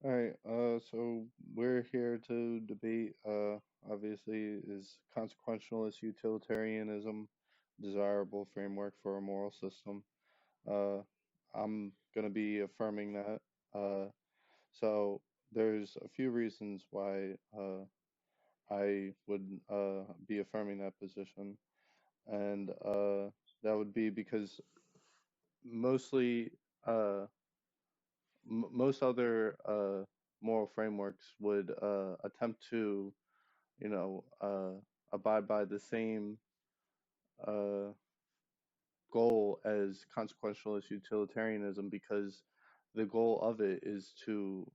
All right, so we're here to debate, obviously, is consequentialist utilitarianism desirable framework for a moral system? Uh, I'm going to be affirming that. Uh, so there's a few reasons why I would be affirming that position, and that would be because mostly, most other moral frameworks would attempt to abide by the same uh, goal as consequentialist utilitarianism because the goal of it is to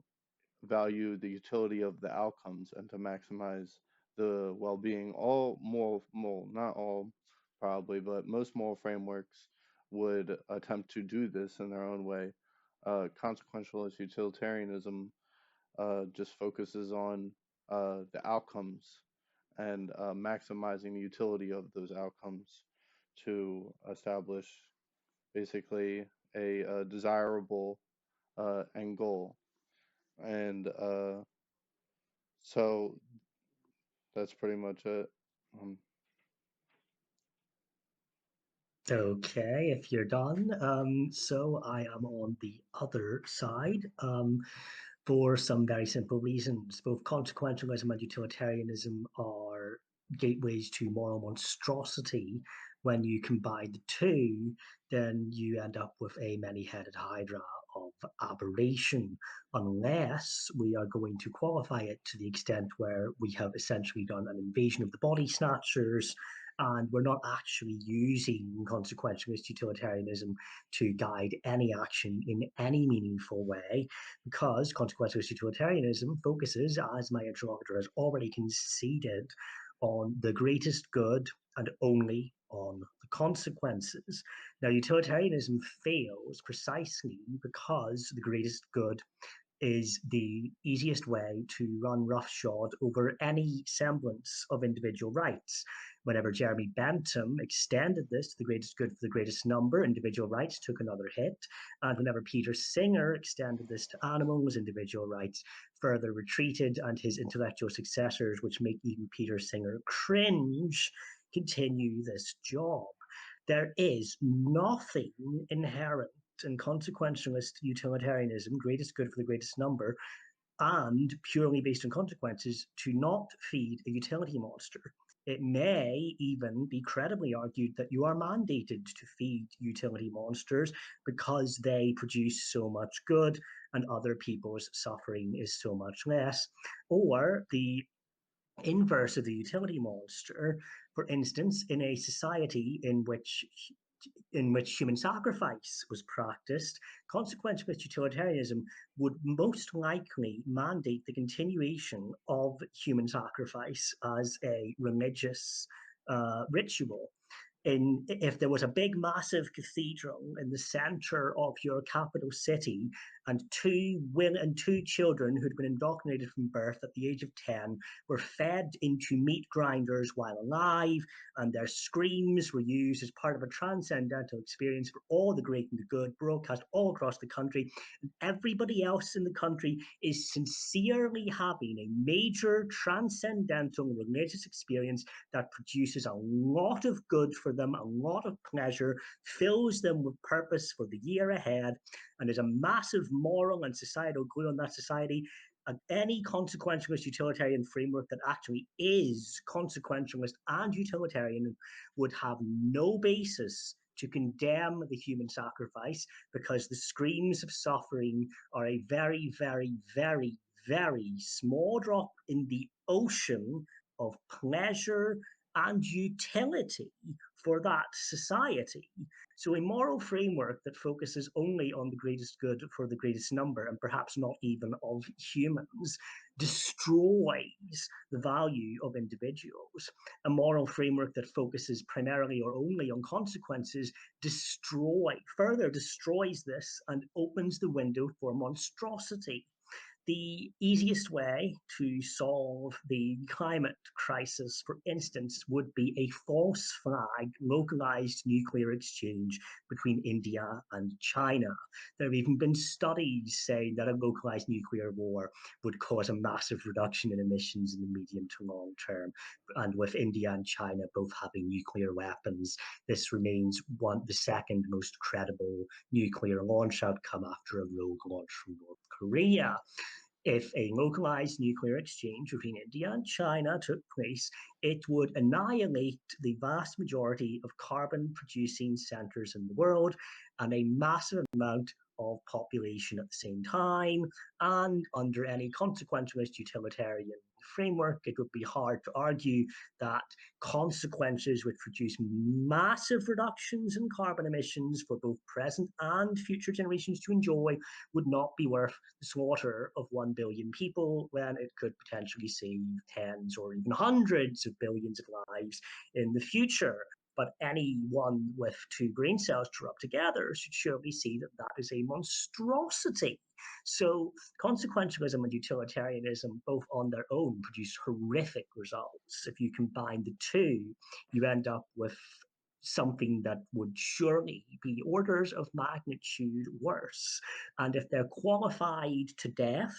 value the utility of the outcomes and to maximize the well-being. All moral, not all probably, but most moral frameworks would attempt to do this in their own way. Consequentialist utilitarianism just focuses on the outcomes and maximizing the utility of those outcomes to establish basically a desirable end goal. And so that's pretty much it. Um, Okay, if you're done. So I am on the other side for some very simple reasons. Both consequentialism and utilitarianism are gateways to moral monstrosity. When you combine the two, then you end up with a many-headed hydra of aberration, unless we are going to qualify it to the extent where we have essentially done an invasion of the body snatchers and we're not actually using consequentialist utilitarianism to guide any action in any meaningful way, because consequentialist utilitarianism focuses, as my interlocutor has already conceded, on the greatest good and only on the consequences. Now, utilitarianism fails precisely because the greatest good is the easiest way to run roughshod over any semblance of individual rights. Whenever Jeremy Bentham extended this to the greatest good for the greatest number, individual rights took another hit. And whenever Peter Singer extended this to animals, individual rights further retreated, and his intellectual successors, which make even Peter Singer cringe, continue this job. There is nothing inherent in consequentialist utilitarianism, greatest good for the greatest number, and purely based on consequences, to not feed a utility monster. It may even be credibly argued that you are mandated to feed utility monsters because they produce so much good and other people's suffering is so much less. Or the inverse of the utility monster, for instance, in a society in which human sacrifice was practiced, consequentialist utilitarianism would most likely mandate the continuation of human sacrifice as a religious ritual. If there was a big, massive cathedral in the center of your capital city, and two children who'd been indoctrinated from birth at the age of 10 were fed into meat grinders while alive, and their screams were used as part of a transcendental experience for all the great and the good, broadcast all across the country, and everybody else in the country is sincerely having a major transcendental religious experience that produces a lot of good for them, a lot of pleasure, fills them with purpose for the year ahead, and is a massive moral and societal glue on that society. And any consequentialist utilitarian framework that actually is consequentialist and utilitarian would have no basis to condemn the human sacrifice, because the screams of suffering are a very, very, very, very small drop in the ocean of pleasure and utility for that society. So, a moral framework that focuses only on the greatest good for the greatest number, and perhaps not even of humans, destroys the value of individuals. A moral framework that focuses primarily or only on consequences further destroys this and opens the window for monstrosity. the easiest way to solve the climate crisis, for instance, would be a false flag localized nuclear exchange between India and China. There have even been studies saying that a localized nuclear war would cause a massive reduction in emissions in the medium to long term. And with India and China both having nuclear weapons, this remains the second most credible nuclear launch outcome after a rogue launch from North Korea. If a localized nuclear exchange between India and China took place, it would annihilate the vast majority of carbon producing centers in the world and a massive amount of population at the same time. And under any consequentialist utilitarian framework, it would be hard to argue that consequences would produce massive reductions in carbon emissions for both present and future generations to enjoy would not be worth the slaughter of 1 billion people when it could potentially save tens or even hundreds of billions of lives in the future. But anyone with two brain cells to rub together should surely see that that is a monstrosity. So consequentialism and utilitarianism, both on their own, produce horrific results. If you combine the two, you end up with something that would surely be orders of magnitude worse. And if they're qualified to death,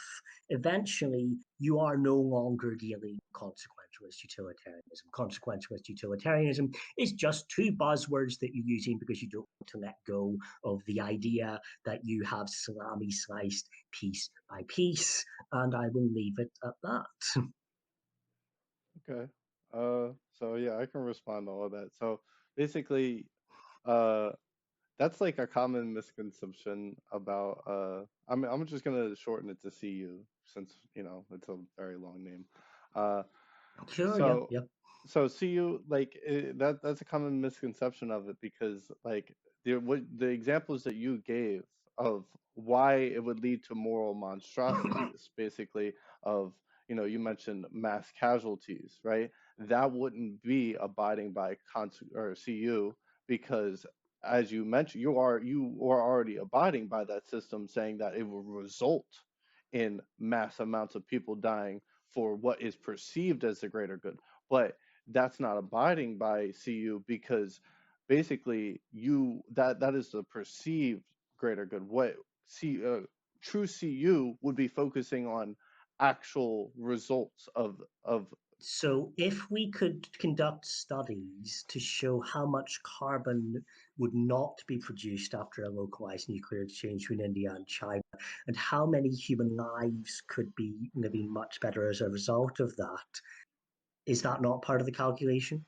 eventually you are no longer dealing consequentialist utilitarianism. Consequentialist utilitarianism is just two buzzwords that you're using because you don't want to let go of the idea that you have salami sliced piece by piece. And I will leave it at that. Okay. So yeah, I can respond to all that. So basically, uh, that's like a common misconception about I'm just gonna shorten it to CU since it's a very long name. Uh, Sure, yep, so yep. so CU like that's a common misconception of it because like the examples that you gave of why it would lead to moral monstrosities, basically of you mentioned mass casualties, right? That wouldn't be abiding by or CU because as you mentioned, you are already abiding by that system, saying that it will result in mass amounts of people dying for what is perceived as the greater good. But that's not abiding by CU because basically that is the perceived greater good. What true CU would be focusing on actual results of So, if we could conduct studies to show how much carbon would not be produced after a localized nuclear exchange between India and China, and how many human lives could be living much better as a result of that, is that not part of the calculation?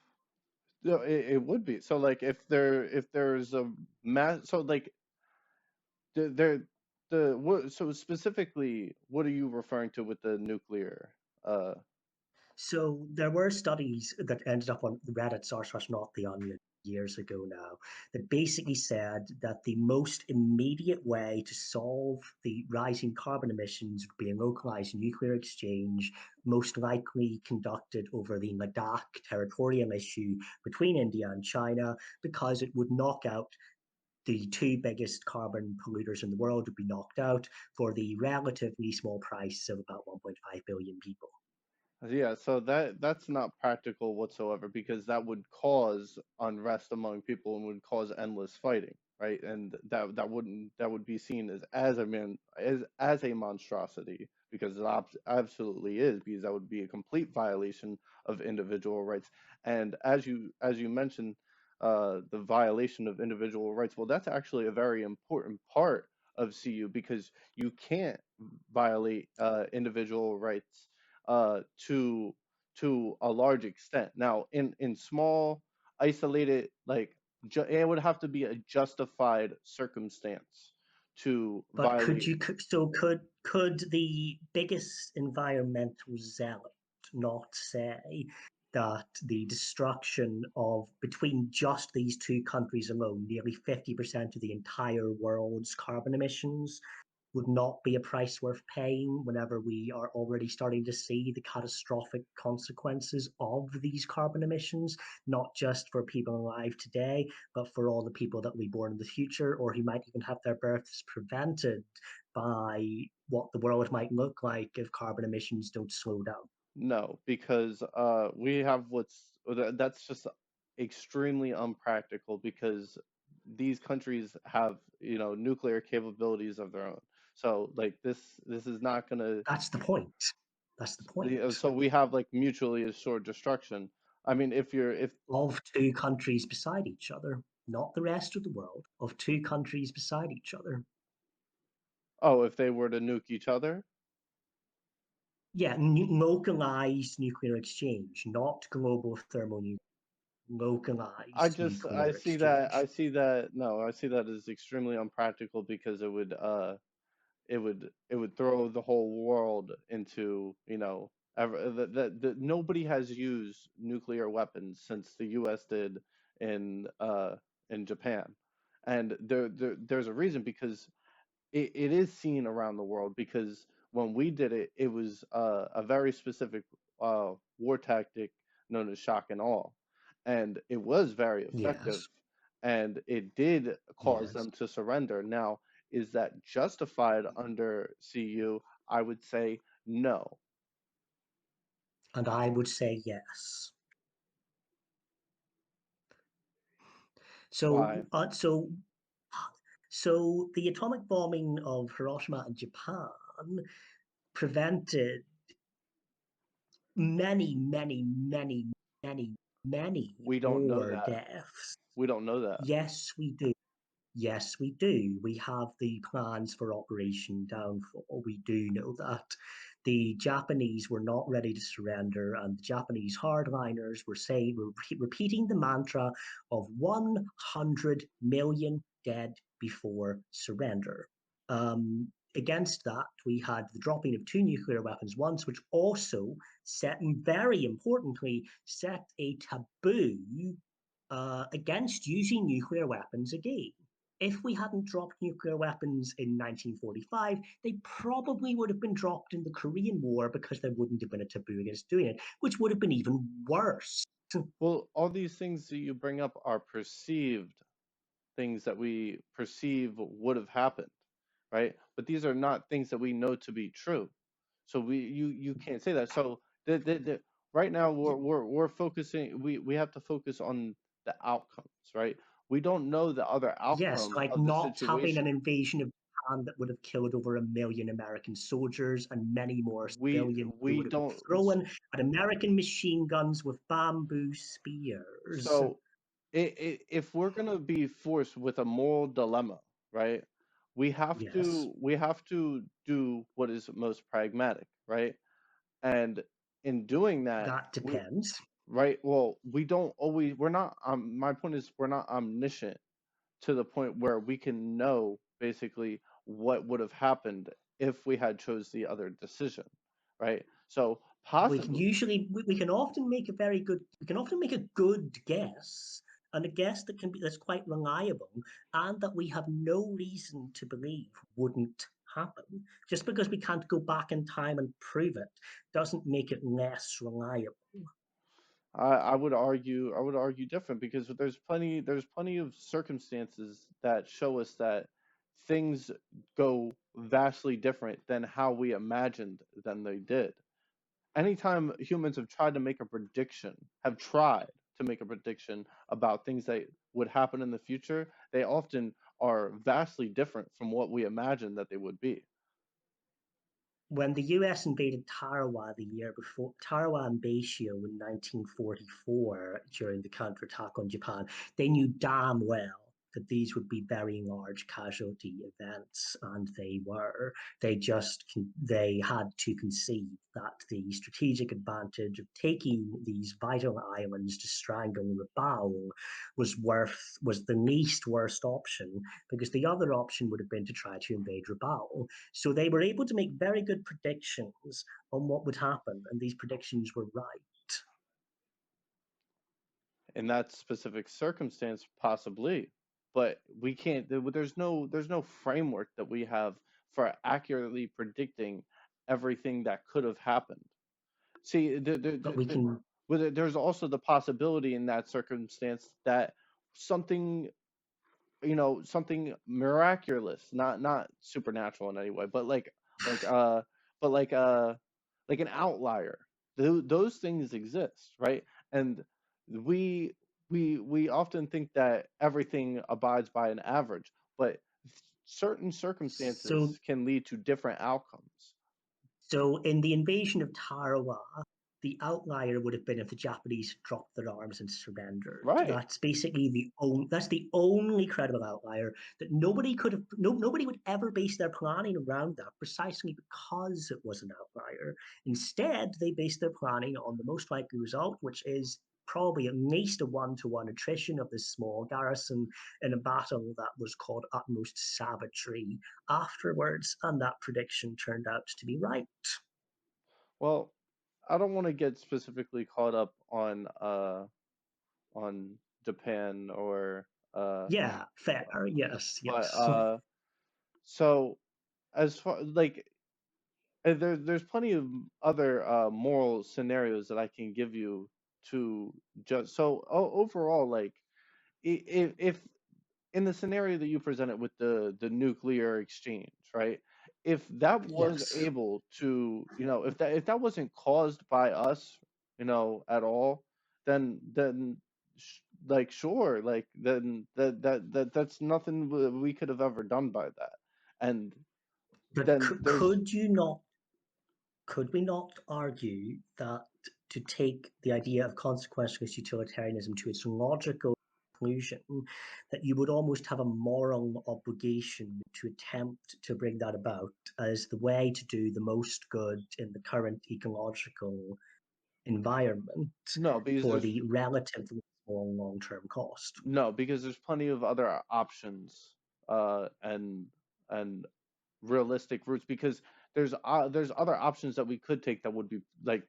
no, it would be. So like if there's a mass, so like there what, so specifically what are you referring to with the nuclear So there were studies that ended up on Reddit r/ not the onion years ago now that basically said that the most immediate way to solve the rising carbon emissions would be a localized nuclear exchange, most likely conducted over the Ladakh territorial issue between India and China, because it would knock out the two biggest carbon polluters in the world would be knocked out for the relatively small price of about 1.5 billion people. Yeah, so that's not practical whatsoever because that would cause unrest among people and would cause endless fighting, right? And that would be seen as as a monstrosity because it absolutely is because that would be a complete violation of individual rights. And as you mentioned, the violation of individual rights. Well, that's actually a very important part of CU because you can't violate individual rights to a large extent. Now, in small, isolated, like it would have to be a justified circumstance to But could violate. you could the biggest environmental zealot not say that the destruction of between just these two countries alone, nearly 50% of the entire world's carbon emissions would not be a price worth paying whenever we are already starting to see the catastrophic consequences of these carbon emissions, not just for people alive today, but for all the people that will be born in the future or who might even have their births prevented by what the world might look like if carbon emissions don't slow down? No, because we have that's just extremely unpractical because these countries have, nuclear capabilities of their own. So like this is not gonna, That's the point. That's the point. so we have like mutually assured destruction. I mean, if Of two countries beside each other, not the rest of the world, of two countries beside each other. oh, if they were to nuke each other, Yeah, localized nuclear exchange, not global thermonuclear, localized I nuclear see that exchange. I see that no, I see that as extremely unpractical because it would throw the whole world into, that nobody has used nuclear weapons since the US did in uh in Japan. And there's a reason because it is seen around the world because when we did it, it was a very specific war tactic known as shock and awe, and it was very effective, Yes, and it did cause yes. them to surrender. Now, is that justified under CU? I would say no. And I would say yes. So, Why? so the atomic bombing of Hiroshima and Japan prevented many, many, many, many, many We don't know more that. deaths. We don't know that. Yes, we do. Yes, we do. We have the plans for Operation Downfall. We do know that. The Japanese were not ready to surrender, and the Japanese hardliners were repeating the mantra of 100 million dead before surrender. Against that, we had the dropping of two nuclear weapons once, which also set, and very importantly, set a taboo against using nuclear weapons again. If we hadn't dropped nuclear weapons in 1945, they probably would have been dropped in the Korean War because there wouldn't have been a taboo against doing it, which would have been even worse. Well, all these things that you bring up are perceived things that we perceive would have happened, right? But these are not things that we know to be true. So you can't say that. So right now we're focusing. We have to focus on the outcomes, right? We don't know the other Yes, outcome like of the not having an situation. invasion of Japan that would have killed over 1 million American soldiers and many more civilians who We would have been don't. thrown at American machine guns with bamboo spears. So if we're gonna be forced with a moral dilemma, right? Yes, We have to do what is most pragmatic, right? And in doing that, that we depends. right, well, we don't always we're not my point is we're not omniscient to the point where we can know basically what would have happened if we had chose the other decision, right? So We can possibly usually we can often make a very good we can often make a good guess, and a guess that's quite reliable and that we have no reason to believe wouldn't happen. Just because we can't go back in time and prove it doesn't make it less reliable. I would argue different because there's plenty of circumstances that show us that things go vastly different than how we imagined than they did. Anytime humans have tried to make a prediction about things that would happen in the future, they often are vastly different from what we imagined that they would be. When the US invaded Tarawa the year before, Tarawa and Baishio in 1944 during the counterattack on Japan, they knew damn well that these would be very large casualty events, and they were. They had to concede that the strategic advantage of taking these vital islands to strangle Rabaul was the least worst option, because the other option would have been to try to invade Rabaul. So they were able to make very good predictions on what would happen, and these predictions were right. In that specific circumstance, possibly, but we can't. There's no framework that we have for accurately predicting everything that could have happened. See, But we can, there's also the possibility in that circumstance that something something miraculous, not supernatural in any way, but like uh but like an outlier. Those things exist, right? And we we often think that everything abides by an average, but certain So circumstances can lead to different outcomes. So in the invasion of Tarawa, the outlier would have been if the Japanese dropped their arms and surrendered. Right. That's basically the only credible outlier that nobody could have nobody would ever base their planning around that precisely because it was an outlier. Instead, they based their planning on the most likely result, which is probably at least a one-to-one attrition of this small garrison in a battle that was called utmost savagery afterwards, and that prediction turned out to be right. Well, I don't want to get specifically caught up on Japan or Yeah, fair. Yes, but yes. so as far like there's plenty of other moral scenarios that I can give you to just so overall, like if in the scenario that you presented with the nuclear exchange, right? If that was Yes. able to, if that wasn't caused by us, at all, then like sure, like then that's nothing we could have ever done by that. And But then there's could we not argue that to take the idea of consequentialist utilitarianism to its logical conclusion, that you would almost have a moral obligation to attempt to bring that about as the way to do the most good in the current ecological environment no because for there's the relatively small long-term cost? no because there's plenty of other options and realistic routes, because there's other options that we could take that would be like,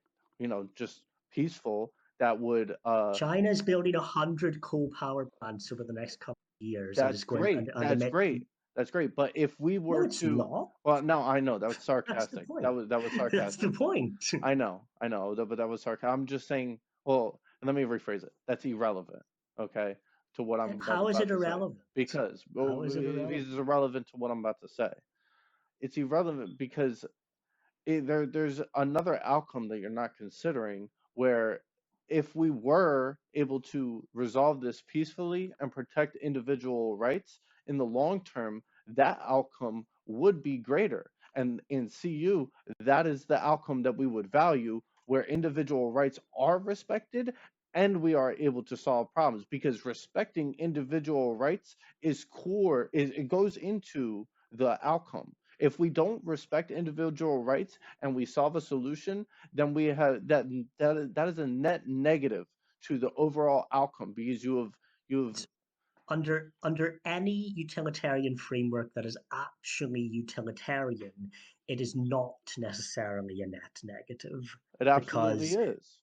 just peaceful, that would China's building 100 coal power plants over the next couple of years and that's is going great, and that's emitting. great, that's great, but if we No, were it's to, not. well, no, I know that was That's the sarcastic, that point. was That's the sarcastic. point. I know, but that was sarcastic. I'm just saying, well, let me rephrase it, that's irrelevant, okay, to what I'm How is about it to say, irrelevant? because How is it irrelevant? because it's irrelevant to what I'm about to say. It's irrelevant because there's another outcome that you're not considering, where if we were able to resolve this peacefully and protect individual rights in the long term, that outcome would be greater. And in CU, that is the outcome that we would value, where individual rights are respected and we are able to solve problems, because respecting individual rights is core, it goes into the outcome. If we don't respect individual rights and we solve a solution, then we have that is a net negative to the overall outcome, because you have Under any utilitarian framework that is actually utilitarian, it is not necessarily a net negative it absolutely because is.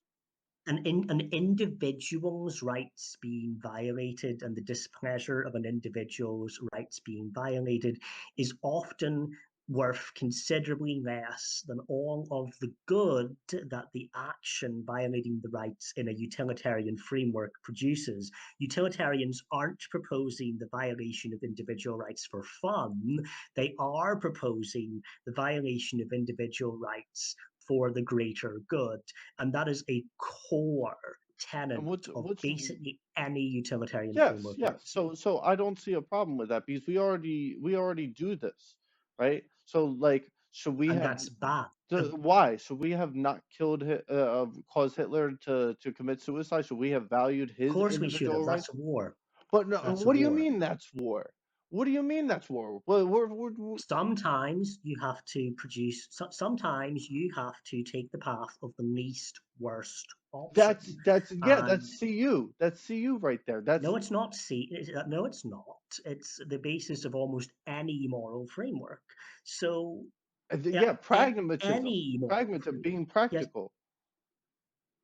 an individual's rights being violated and the displeasure of an individual's rights being violated is often worth considerably less than all of the good that the action violating the rights in a utilitarian framework produces. Utilitarians aren't proposing the violation of individual rights for fun. They are proposing the violation of individual rights for the greater good. And that is a core And tenet of which basically any utilitarian yes, framework yes. works. So I don't see a problem with that, because we already do this, right? So like, should we And have that's bad. why should we have not killed caused Hitler to commit suicide? Should we have valued Of his course we should individual have. That's rights? a war. But no, That's a what do you war. mean that's war? What do you mean that's war? Well, Sometimes you have to produce, sometimes you have to take the path of the least worst option. that's yeah, And that's CU. That's CU right there. That's no, it's not. See, no, it's not. It's the basis of almost any moral framework. So, yeah, pragmatism. any moral Pragmatism, framework. being Yes, practical.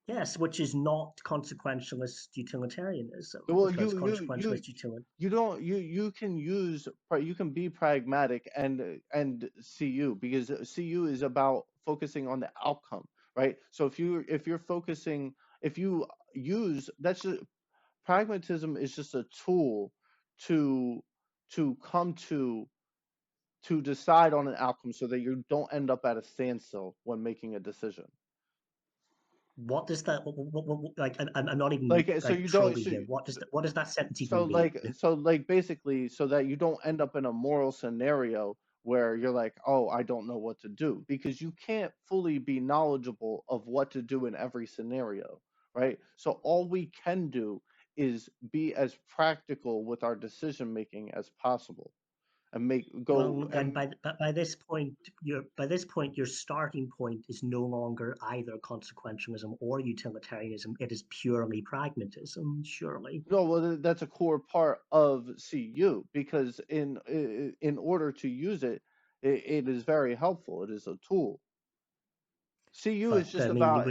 yes, which is not consequentialist utilitarianism, Well, because consequentialist utilitarianism. you don't you can you can be pragmatic and CU, because CU is about focusing on the outcome, right? So if you're focusing, if you use, that's just, pragmatism is just a tool to to come to decide on an outcome so that you don't end up at a standstill when making a decision. What does that like? I'm not even Like so like you don't probing here. What does that sentence even mean? so like basically so that you don't end up in a moral scenario where you're like, oh, I don't know what to do, because you can't fully be knowledgeable of what to do in every scenario, right? So all we can do is be as practical with our decision making as possible and make go Well, then and by this point your starting point is no longer either consequentialism or utilitarianism. It is purely pragmatism, surely. no, well, that's a core part of CU, because in order to use it, it is very helpful. It is a tool. CU is But just I mean, about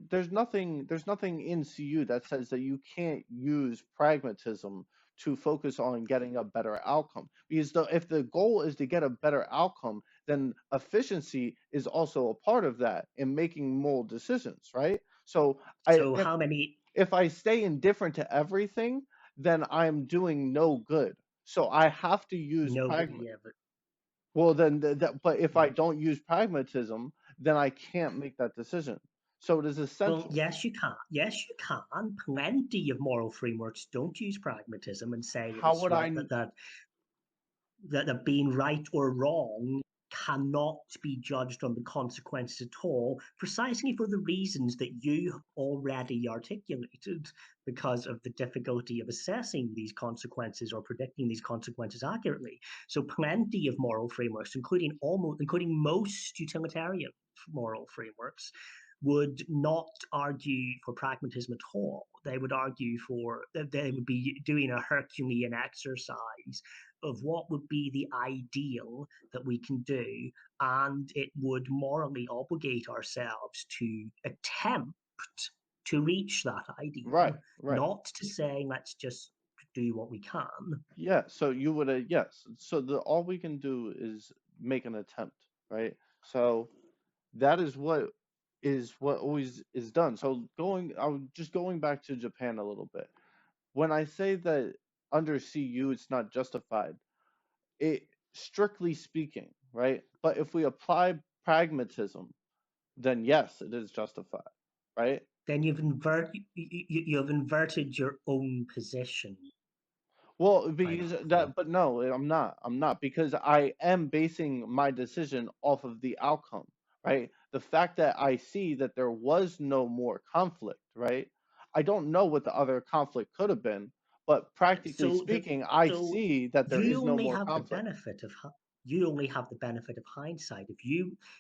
there's nothing in CU that says that you can't use pragmatism to focus on getting a better outcome. Because if the goal is to get a better outcome, then efficiency is also a part of that in making moral decisions, right? So I so how many? if I stay indifferent to everything, then I'm doing no good. So I have to use No, but pragma. yeah, but Well, then but if I yeah. don't use pragmatism, then I can't make that decision. So it is Well, essential. yes, you can. Yes, you can. Plenty of moral frameworks don't use pragmatism and say that How it's would right I? that being right or wrong cannot be judged on the consequences at all, precisely for the reasons that you already articulated, because of the difficulty of assessing these consequences or predicting these consequences accurately. So plenty of moral frameworks, including most utilitarian moral frameworks, would not argue for pragmatism at all. They would argue for, they would be doing a Herculean exercise of what would be the ideal that we can do, and it would morally obligate ourselves to attempt to reach that Right, ideal, right. not to say let's just do what we can. Yeah. So you would yes. So the all we can do is make an attempt, right? So that is what always is done. So I'm just going back to Japan a little bit. When I say that under CU it's not justified, it strictly speaking, right? But if we apply pragmatism, then yes, it is justified, right? Then you've inverted your own position, Well, I'm because afraid. that, but no, I'm not. I'm not, because I am basing my decision off of the outcome, right? The fact that I see that there was no more conflict, right? I don't know what the other conflict could have been, but practically So the speaking, I so see that there you is no only more have the conflict. benefit of you only have the benefit of hindsight.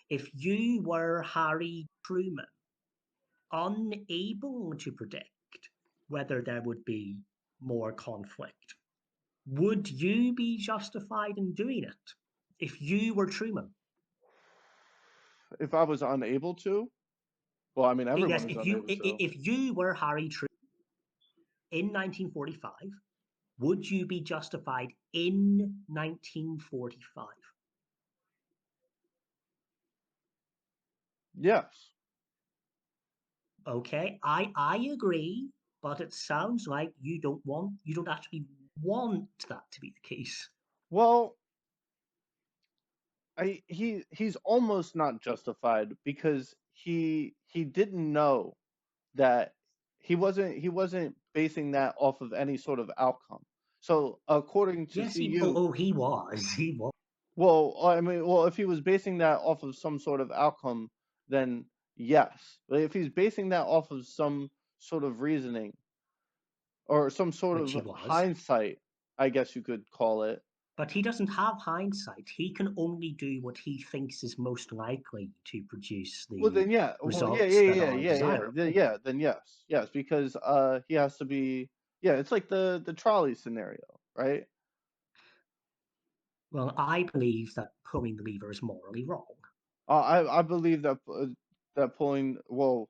If you were Harry Truman, unable to predict whether there would be more conflict, would you be justified in doing it? If you were Truman, If I was unable to, well, I mean, everyone yes, is unable to. if you were Harry Truman in 1945, would you be justified in 1945? Yes. Okay, I agree, but it sounds like you don't actually want that to be the case. Well, he's almost not justified because he didn't know that he wasn't basing that off of any sort of outcome. So according to Yes, CU, he was. He was. well, I mean, well, if he was basing that off of some sort of outcome, then yes. But if he's basing that off of some sort of reasoning or some sort Which of he was. hindsight, I guess you could call it. But he doesn't have hindsight. He can only do what he thinks is most likely to produce Well, the then yeah. Well, yeah, results yeah, that yeah, are yeah, yeah. desirable. Yeah, then yes, yes, because he has to be. Yeah, it's like the trolley scenario, right? Well, I believe that pulling the lever is morally wrong. I believe that that pulling. Well,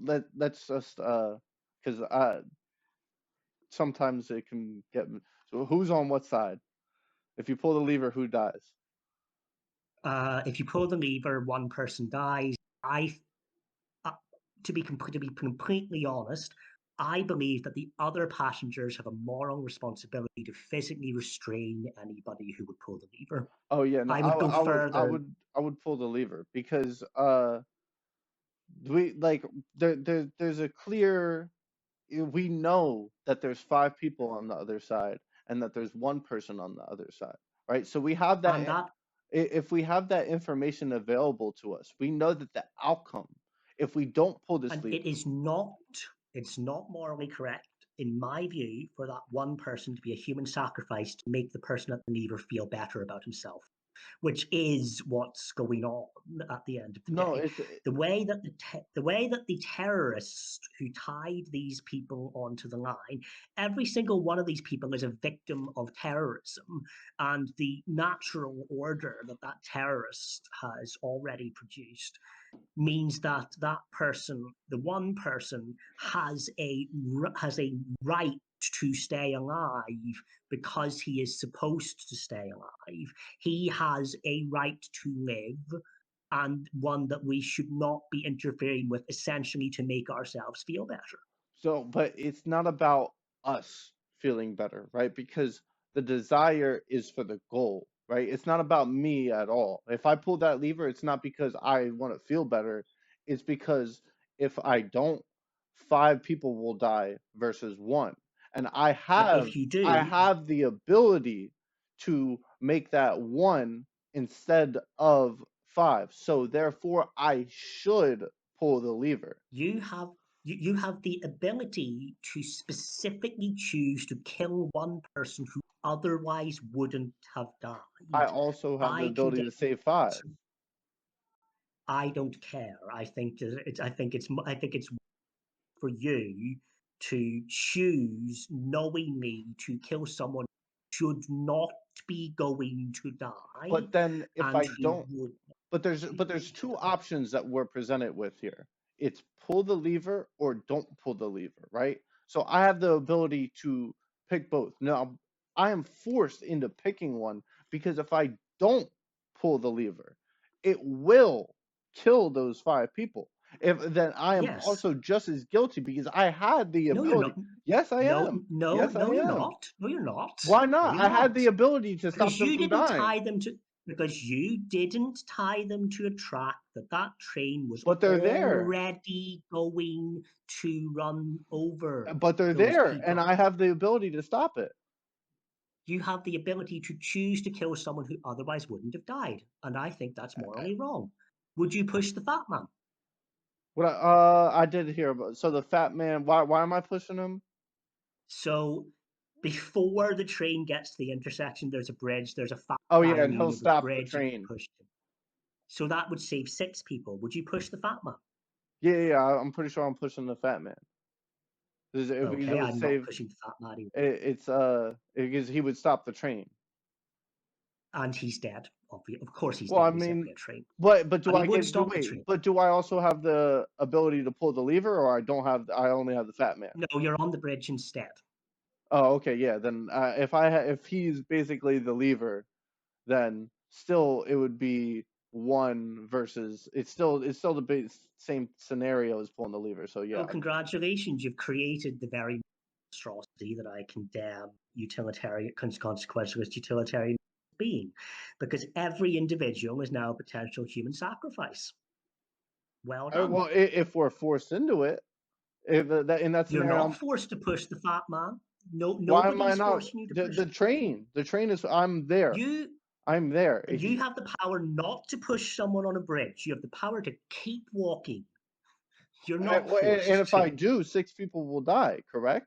let's just because sometimes it can get. So who's on what side? If you pull the lever, who dies? If you pull the lever, one person dies. I, uh, to be completely honest, I believe that the other passengers have a moral responsibility to physically restrain anybody who would pull the lever. Oh yeah, no, I would go further, I would pull the lever because we like there's a clear, we know that there's five people on the other side and that there's one person on the other side, right? So we have and that. that If we have that information available to us, we know that the outcome, if we don't pull this and it lever. is not it's not morally correct, in my view, for that one person to be a human sacrifice to make the person at the lever feel better about himself, which is what's going on at the end of the No, day. it's The way that the terrorists who tied these people onto the line, every single one of these people is a victim of terrorism, and the natural order that that terrorist has already produced means that that person, the one person, has a right to stay alive because he is supposed to stay alive. He has a right to live, and one that we should not be interfering with, essentially to make ourselves feel better. so, but it's not about us feeling better, right? Because the desire is for the goal, right? It's not about me at all. If I pull that lever, it's not because I want to feel better. It's because if I don't, five people will die versus one. And And if you I do, have the ability to make that one instead of five. So therefore I should pull the lever. you have you have the ability to specifically choose to kill one person who otherwise wouldn't have I died. also have the I ability condemn to save five. it. I don't care. I think it's for you to choose knowingly to kill someone who should not be going to die But then if and I who don't, would. but there's two options that we're presented with here. It's pull the lever or don't pull the lever, right? So I have the ability to pick both. Now I am forced into picking one because if I don't pull the lever, it will kill those five people. If then I am Yes. also just as guilty because I had the No, you're ability. not. Yes, I No, am. no, Yes, I no, you're am. not. No, you're not. Why No, not? you're I had not. the ability to stop Because them you from didn't dying. tie them to because you didn't tie them to a track that train was But they're there. already going to run over But they're those there, and people. I have the ability to stop it. You have the ability to choose to kill someone who otherwise wouldn't have died, and I think that's morally wrong. Would you push the fat man? I did hear about. So the fat man. Why am I pushing him? So before the train gets to the intersection, there's a bridge. There's a fat Oh guy yeah, and he'll leaning over the stop the bridge. You train. push him. So that would save six people. Would you push the fat man? Yeah. I'm pretty sure I'm pushing the fat man. Because it Okay, would I'm not save. pushing the fat man either. It's because he would stop the train. And he's dead. Of course he's Well, I dead. He's hit mean, by a train. but do And he I would get do stop the wait? train. But do I also have the ability to pull the lever, or I don't have? I only have the fat man. No, you're on the bridge instead. Oh, okay, yeah. Then if he's basically the lever, then still it would be one versus it's still the same scenario as pulling the lever. So So yeah, congratulations, you've created the very monstrosity that I condemn utilitarian consequentialist utilitarian being, because every individual is now a potential human sacrifice. Well done. well if we're forced into it, if that in that You're scenario, not forced to push the fat man. No, why am I nobody's not forcing you to push the the fat man. train? The train is I'm there. You I'm there. you have the power not to push someone on a bridge. You have the power to keep walking. You're not And forced if I to. do, six people will die. Correct?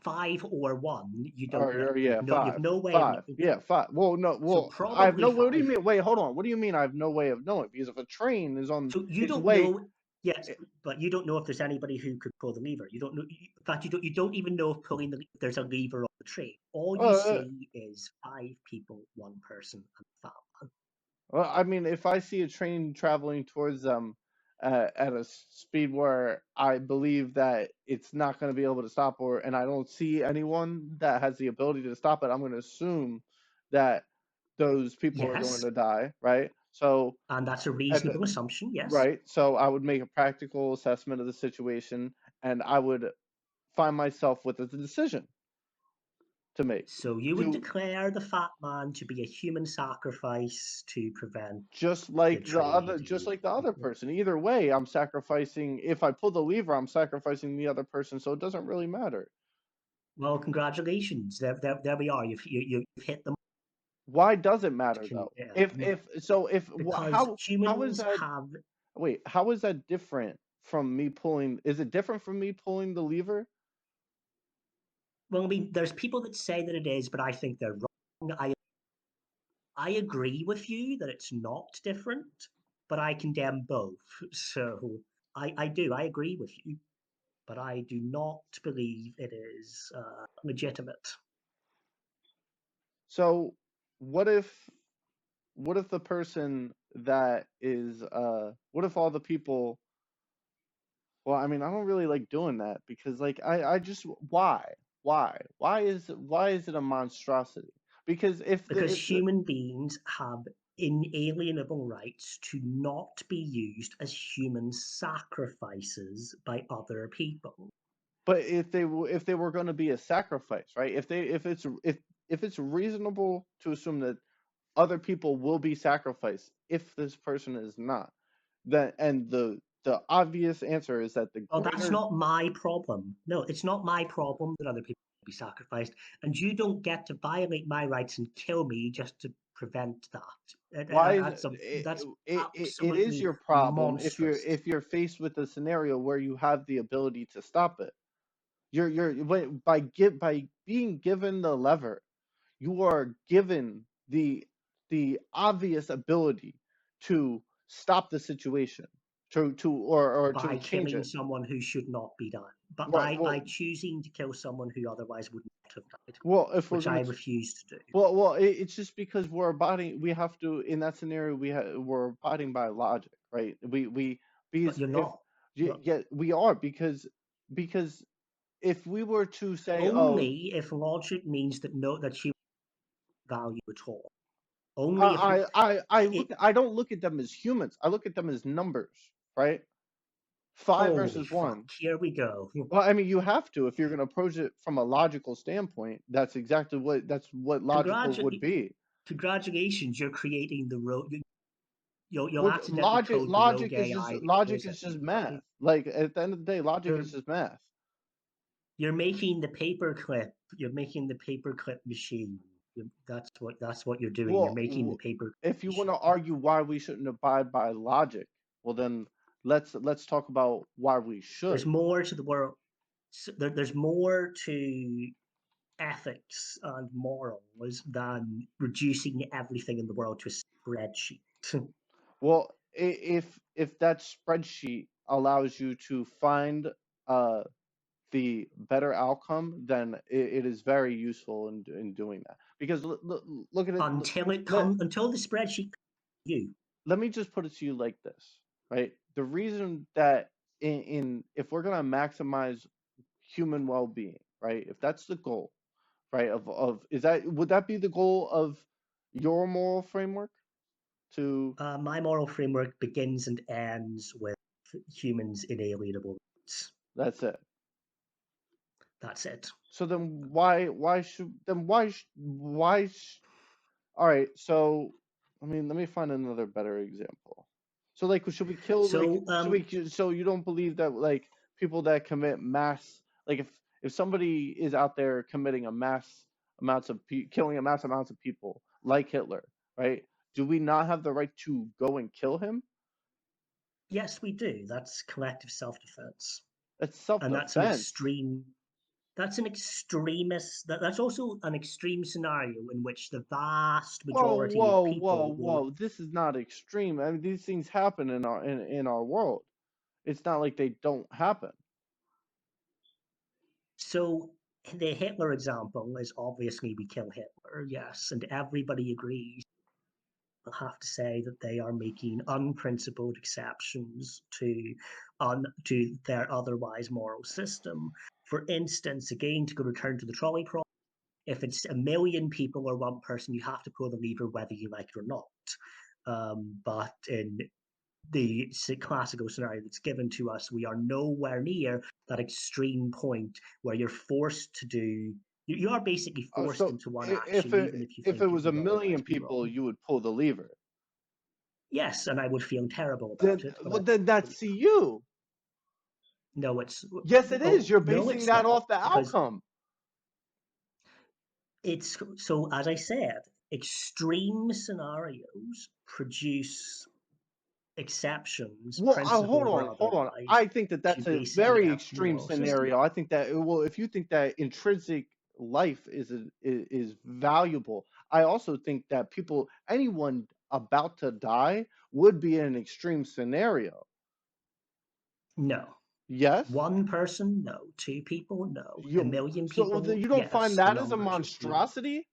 Five or one, you don't know. Or yeah, You have five, no way of five, knowing. yeah, five. Well, no, So well, I have probably no. What do you five. mean? Wait, hold on. What do you mean? I have no way of knowing? Because if a train is on So you its don't way, know. Yes, but you don't know if there's anybody who could pull the lever. You don't know. In fact, you don't even know if there's a lever on the train. All you uh, see is five people, one person, and the fat. well, I mean, if I see a train traveling towards them at a speed where I believe that it's not going to be able to stop, and I don't see anyone that has the ability to stop it, I'm going to assume that those people are going Yes, to die, right? and that's a And reasonable assumption. Yes. right, so I would make a practical assessment of the situation, and I would find myself with a decision to make. So you would Do declare the fat man to be a human sacrifice to prevent the just trade. like the other person. Either way, I'm sacrificing. If I pull the lever, I'm sacrificing the other person, so it doesn't really matter. Well, congratulations. There we are. You've hit the Why does it matter though? condemn because How is humans that? have. Wait, how is that different from me pulling? Is it different from me pulling the lever? Well, I mean, there's people that say that it is, but I think they're wrong. I agree with you that it's not different, but I condemn both. So I do. I agree with you, but I do not believe it is legitimate. So what if the person that is what if all the people, well, I mean, I don't really like doing that because like I just why is it a monstrosity? Because Because human beings have inalienable rights to not be used as human sacrifices by other people. but if they were going to be a sacrifice, right? If it's reasonable to assume that other people will be sacrificed if this person is not, then and the obvious answer is that the Well, that's greater, not my problem. No, it's not my problem that other people be sacrificed, and you don't get to violate my rights and kill me just to prevent that. why is That's it is absolutely your problem monstrous. if you're faced with a scenario where you have the ability to stop it. By being given the lever, you are given the obvious ability to stop the situation, or By to change killing it. someone who should not be done, but Well, by choosing to kill someone who otherwise would not have died, if we're which I gonna refuse to do. it's just because we're abiding. We have to, in that scenario. We're abiding by logic, right? We But because you're if not. Well, yeah, we are because if we were to say, oh, only if logic means that no, that you value at all. Only if it. I don't look at them as humans. I look at them as numbers, right? Five Holy versus fuck! one. Here we go. Well, I mean, you have to if you're going to approach it from a logical standpoint. That's what logical would be. Congratulations, you're creating the road. You'll Well, accidentally code the rogue AI that kills logic is just everybody. math. Like at the end of the day, logic You're is just math. you're making the paperclip. You're making the paperclip machine. That's what you're doing. You're Well, making the paper if you want machine. to argue why we shouldn't abide by logic, well then let's talk about why we There's should. more to the world. There's more to ethics and morals than reducing everything in the world to a spreadsheet. Well, if that spreadsheet allows you to find uh the better outcome, then it is very useful in doing that. Because look at it. Let Until the spreadsheet you. let me just put it to you like this, right? The reason that if we're gonna maximize human well-being, right? If that's the goal, right? Of is that would that be the goal of your moral framework? To My moral framework begins and ends with humans' inalienable rights. That's it. That's it. So then why should then why all right, so I mean, let me find another better example. So like should we kill like So, should we so you don't believe that like people that commit mass, like if somebody is out there committing a mass amounts of killing a mass amounts of people like Hitler, right? Do we not have the right to go and kill him? yes, we do. That's collective self-defense, That's and that's an self-defense. extreme. That's an extremist. That's also an extreme scenario in which the vast majority of people will. Whoa. This is not extreme. I mean, these things happen in our world. It's not like they don't happen. So the Hitler example is obviously we kill Hitler, yes, and everybody agrees. I'll have to say that they are making unprincipled exceptions to their otherwise moral system. For instance, again, to go return to the trolley problem, if it's a million people or one person, you have to pull the lever whether you like it or not. But in the classical scenario that's given to us, we are nowhere near that extreme point where you're forced to do. You are basically forced So into one if action, even if you if think it it was a would otherwise million be people, wrong. you would pull the lever. Yes, and I would feel terrible about Then it, but well, then that's you. no, it's Yes, it is. oh You're no, basing it's that not off the because outcome. it's so as I said, extreme scenarios produce exceptions, Well, principled or hold on. I otherwise, think that to that's a basically very help the extreme moral system. scenario. I think that well, if you think that intrinsic life is valuable, I also think that anyone about to die would be an extreme scenario. No. Yes. One person, no. Two people, no. A million people, You don't find yes. The that as a numbers are fewer. monstrosity?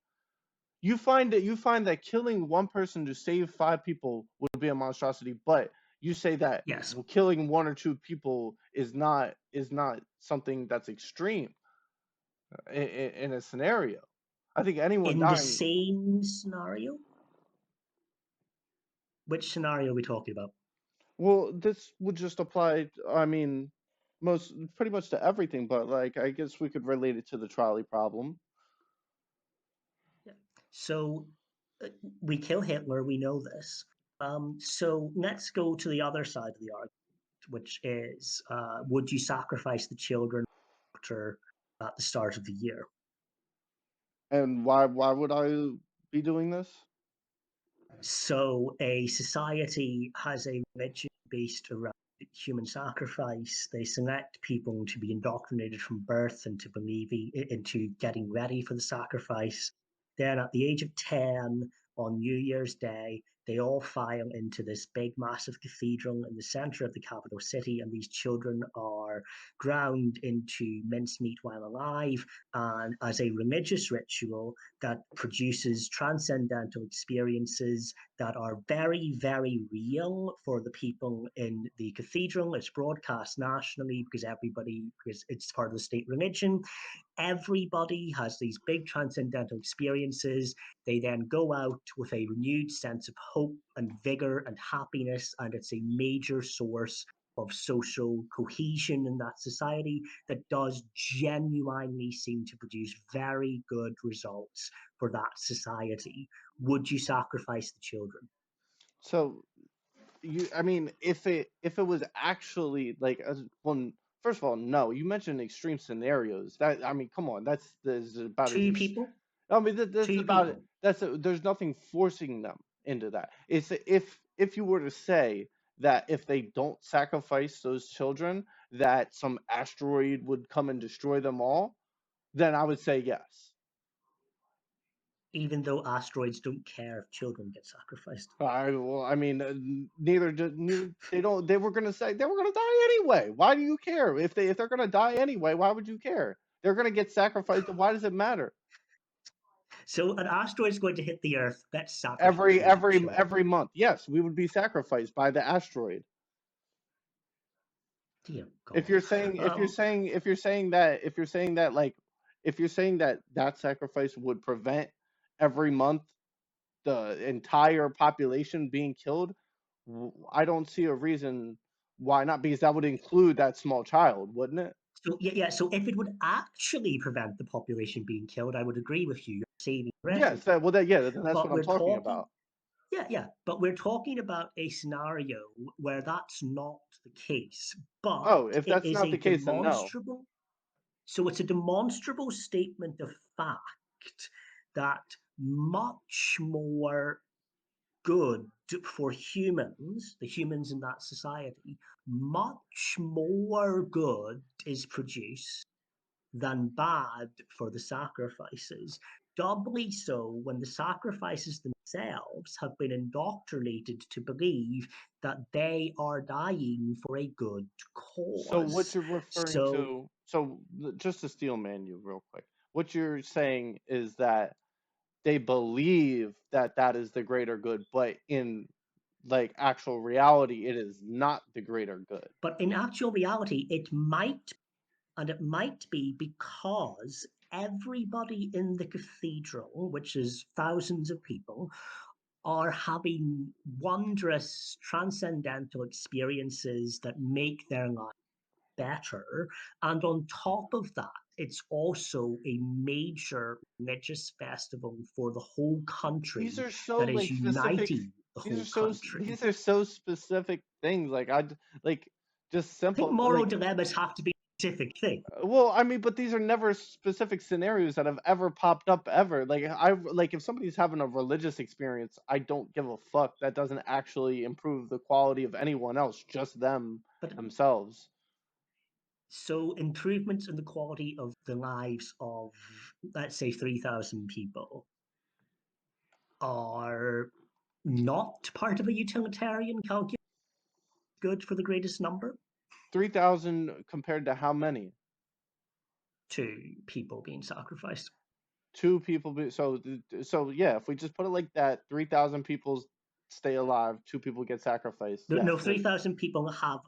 You find that killing one person to save five people would be a monstrosity, but you say that Yes. killing one or two people is not something that's extreme in a scenario. I think anyone In the dying. same scenario, which scenario are we talking about? Well, this would just apply. I mean, most pretty much to everything, but like I guess we could relate it to the trolley problem. Yeah. So uh, we kill Hitler, we know this. So let's go to the other side of the argument, which is would you sacrifice the children after at the start of the year? And why would I be doing this? So a society has a religion based around human sacrifice. They select people to be indoctrinated from birth into believing into getting ready for the sacrifice. Then at the age of 10 on New Year's Day, they all file into this big, massive cathedral in the center of the capital city, and these children are ground into mincemeat while alive. And as a religious ritual, that produces transcendental experiences that are very, very real for the people in the cathedral. It's broadcast nationally because it's part of the state religion. Everybody has these big transcendental experiences. They then go out with a renewed sense of hope and vigor and happiness, and it's a major source of social cohesion in that society that does genuinely seem to produce very good results for that society. Would you sacrifice the children? So I mean, if it was actually like well, first of all, no. You mentioned extreme scenarios. That I mean, come on, that's about as Two people? I mean, that's Two about it. people. There's nothing forcing them into that. It's if you were to say that if they don't sacrifice those children, that some asteroid would come and destroy them all, then I would say yes. Even though asteroids don't care if children get sacrificed. I mean, neither they don't. They were gonna say they were gonna die anyway. Why do you care if they're gonna die anyway? Why would you care? They're gonna get sacrificed. Why does it matter? So an asteroid is going to hit the Earth. Let's sacrifice all the children. Every month, yes, we would be sacrificed by the asteroid. Dear If God. you're saying if you're saying that that sacrifice would prevent every month the entire population being killed, I don't see a reason why not, because that would include that small child, wouldn't it? So yeah. So if it would actually prevent the population being killed, I would agree with you. You're saving Yes, everybody. that's what But I'm we're talking talking, about. yeah. But we're talking about a scenario where that's not the case. But Oh, if it that's is not a the case, then no. demonstrable. So it's a demonstrable statement of fact that much more good for humans, the humans in that society, much more good is produced than bad for the sacrifices. Doubly so when the sacrifices themselves have been indoctrinated to believe that they are dying for a good So what cause. you're referring So, to, just to steel man you real quick, what you're saying is that they believe that that is the greater good, but in like actual reality, it is not the greater good. but in actual reality, it might be because everybody in the cathedral, which is thousands of people, are having wondrous transcendental experiences that make their life better. And on top of that, it's also a major religious festival for the whole These country are so that is like specific. uniting the These whole are so country. these are so specific things. Like like just I think simple moral like. dilemmas have to be a specific thing. Well, I mean, but these are never specific scenarios that have ever popped up ever. Like I like if somebody's having a religious experience, I don't give a fuck. That doesn't actually improve the quality of anyone else, just them But themselves. so improvements in the quality of the lives of, let's say, 3,000 people are not part of a utilitarian calculus good for the greatest number. 3,000 compared to how many? To people being sacrificed. Two people. So yeah, if we just put it like that, 3,000 people stay alive, two people get sacrificed. No, Yes. 3,000 people have,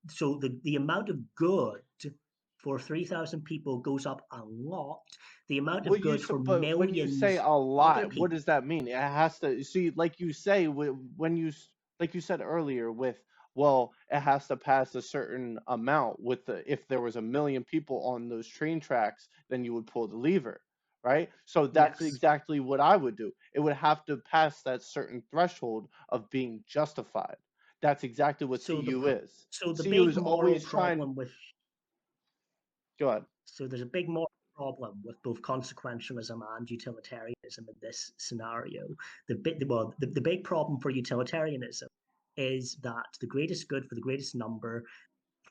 so the amount of good for 3,000 people goes up a lot. The amount of good for But when you say millions a other lot, what people. does that mean? It has to see, like you say, when like you said earlier, with well, it has to pass a certain amount. With the if there was a million people on those train tracks, then you would pull the lever, right? So that's Yes. exactly what I would do. It would have to pass that certain threshold of being justified. That's exactly what So CU is. the CU big is moral always trying. problem with Go ahead. So there's a big moral problem with both consequentialism and utilitarianism in this scenario. The big problem for utilitarianism is that the greatest good for the greatest number.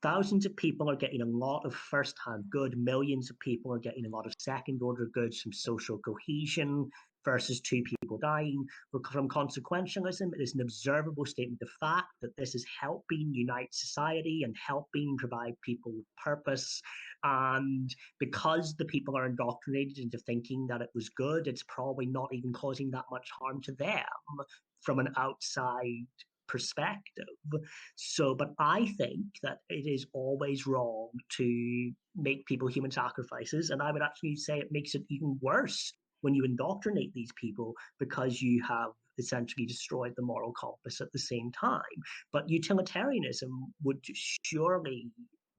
Thousands of people are getting a lot of first-hand good. Millions of people are getting a lot of second-order goods from social cohesion versus two people dying. From consequentialism, it is an observable statement of fact that this is helping unite society and helping provide people with purpose. And because the people are indoctrinated into thinking that it was good, it's probably not even causing that much harm to them from an outside perspective. So, but I think that it is always wrong to make people human sacrifices. And I would actually say it makes it even worse when you indoctrinate these people because you have essentially destroyed the moral compass at the same time. But utilitarianism would surely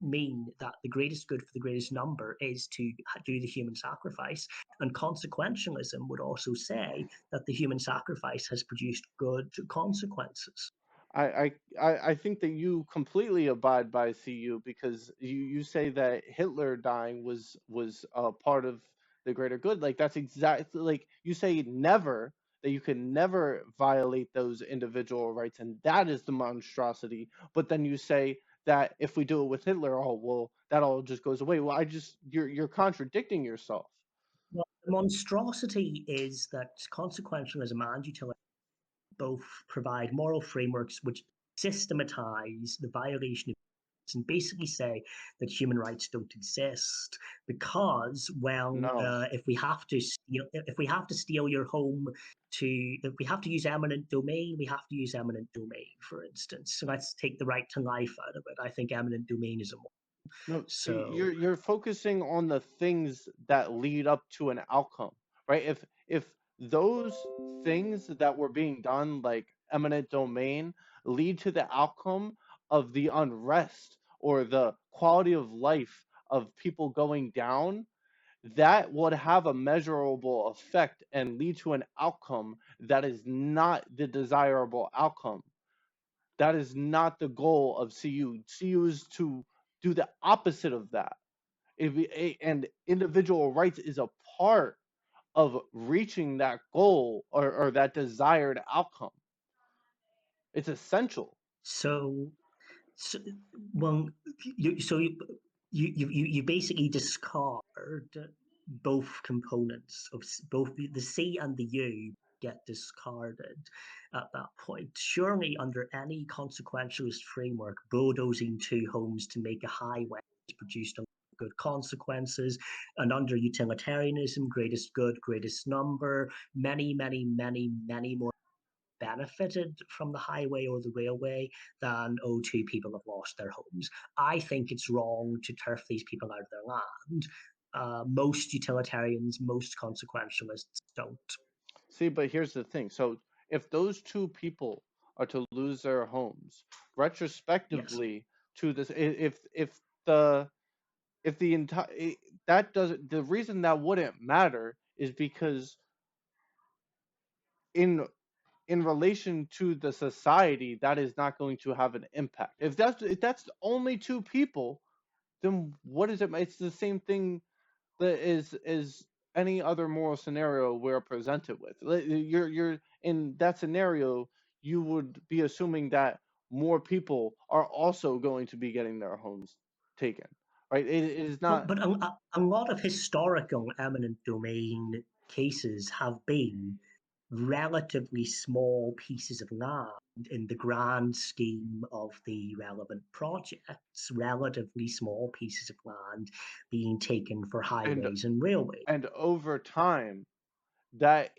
mean that the greatest good for the greatest number is to do the human sacrifice. And consequentialism would also say that the human sacrifice has produced good consequences. I think that you completely abide by CU because you say that Hitler dying was a part of the greater good. Like that's exactly like you say never that you can never violate those individual rights, and that is the monstrosity. But then you say that if we do it with Hitler, oh well, that all just goes away. Well, you're contradicting yourself. Well, the monstrosity is that consequentialism and utilitarianism both provide moral frameworks which systematize the violation of rights and basically say that human rights don't exist because, well, No. if we have to steal your home to, if we have to use eminent domain, we have to use eminent domain, for instance. So let's take the right to life out of it. I think eminent domain is a No, see, so. you're focusing on the things that lead up to an outcome, right? If those things that were being done, like eminent domain, lead to the outcome of the unrest or the quality of life of people going down, that would have a measurable effect and lead to an outcome that is not the desirable outcome. That is not the goal of CU. CU is to do the opposite of that. And individual rights is a part of reaching that goal or that desired outcome. It's essential. So So, well, you basically discard both components of both the C and the U get discarded at that point. Surely, under any consequentialist framework, bulldozing two homes to make a highway has produced a good consequences, and under utilitarianism, greatest good, greatest number, many more benefited from the highway or the railway than two people have lost their homes. I think it's wrong to turf these people out of their land. Most utilitarians, most consequentialists don't. See, but here's the thing. So if those two people are to lose their homes, Yes. retrospectively to this, the if the entire that doesn't the reason that wouldn't matter is because in in relation to the society that is not going to have an impact. If that's only two people, then what is it? It's the same thing that is any other moral scenario we're presented with. You're in that scenario, you would be assuming that more people are also going to be getting their homes taken, right? It is But not. a lot of historical eminent domain cases have been relatively small pieces of land in the grand scheme of the relevant projects, relatively small pieces of land being taken for and highways and railways. and over time that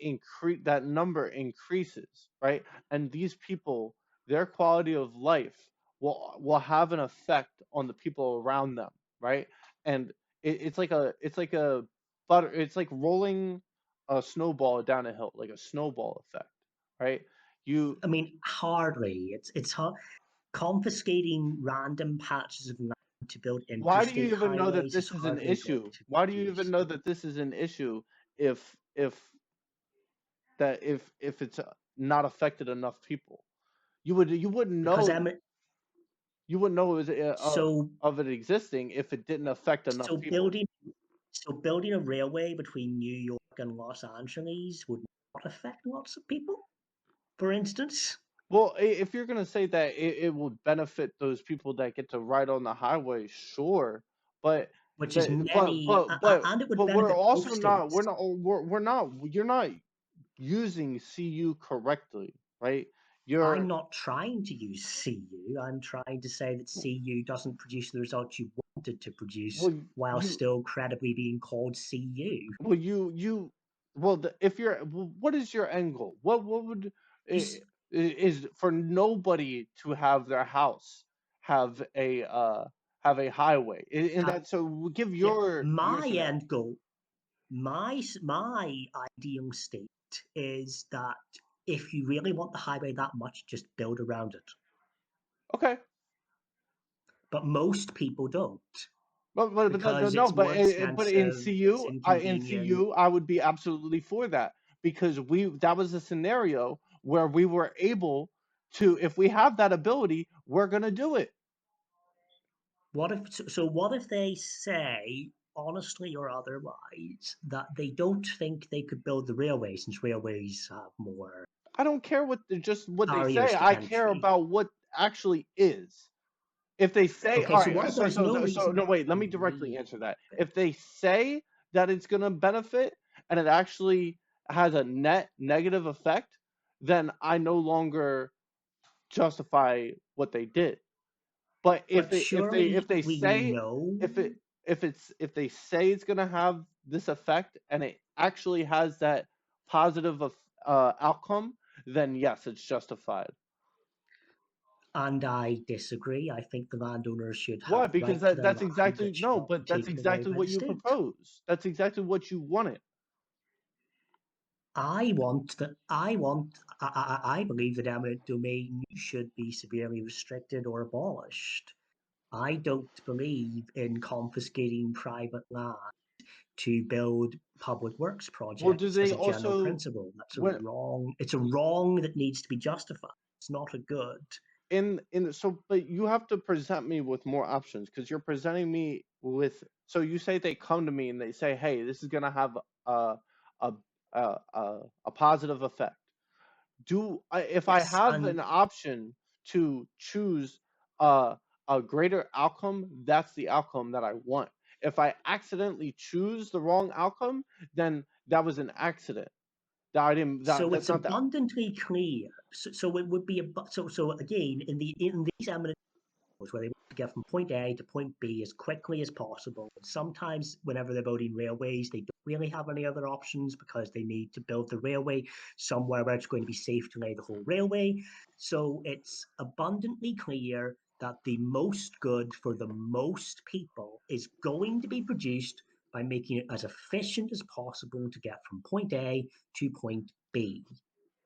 number increases, right? And these people, their quality of life will have an effect on the people around them, right? And it's like rolling a snowball down a hill, like a snowball effect, right? You I mean, hardly. Confiscating random patches of land to build Why do you interstate even know that highways is this is an hardly going issue? to Why do you even produce. know that this is an issue if it's not affected enough people? You wouldn't Because know you wouldn't know it was so of it existing if it didn't affect enough so people. building a railway between New York and Los Angeles would not affect lots of people, for instance, Well, if you're gonna say that it will benefit those people that get to ride on the highway, sure, but which is the many, and it would but we're benefit both also not states. we're not you're not using CU correctly, right? I'm You're not trying to use CU. I'm trying to say that CU doesn't produce the results you wanted to produce well while you still credibly being called CU. well you well if you're what is your end goal? What would is for nobody to have their house have have a highway, and Ha- that so give yeah, your my scenario. end goal, my ideal state is that if you really want the highway that much, just build around it. Okay. But most people don't But because no, it's more but in expensive, it's CU, inconvenient. I would be absolutely for that because we that was a scenario where we were able to, if we have that ability, we're gonna do it. What if so? What if they say, honestly or otherwise, that they don't think they could build the railway since railways have more I don't care just what they say. barriers to I care entry? about what actually is. If they say, Okay, all so what right, if there's no so reason no, wait, let to me directly need answer that. it? If they say that it's gonna benefit and it actually has a net negative effect, then I no longer justify what they did. But But if surely they we say know. if it if they say it's gonna have this effect and it actually has that positive outcome, then yes, it's justified. And I disagree. I think the landowners should Why? have Because right to their that's land exactly that should no, not be but that's taken away exactly by the what you state. propose. That's exactly what you wanted. I believe that eminent domain should be severely restricted or abolished. I don't believe in confiscating private land to build public works Well, do projects they as a general also principle. That's a when wrong. It's a wrong that needs to be justified. It's not a good. in so but you have to present me with more options because you're presenting me with so you say they come to me and they say, hey, this is gonna have a a a positive effect. If I Yes, have and an option to choose a a greater outcome, that's the outcome that I want. If I accidentally choose the wrong outcome, then that was an accident. That I didn't that so that's it's not that. abundantly clear. So it would be so again in these eminent where they want to get from point A to point B as quickly as possible. Sometimes, whenever they're building railways, they don't really have any other options because they need to build the railway somewhere where it's going to be safe to lay the whole railway. So it's abundantly clear that the most good for the most people is going to be produced by making it as efficient as possible to get from point A to point B.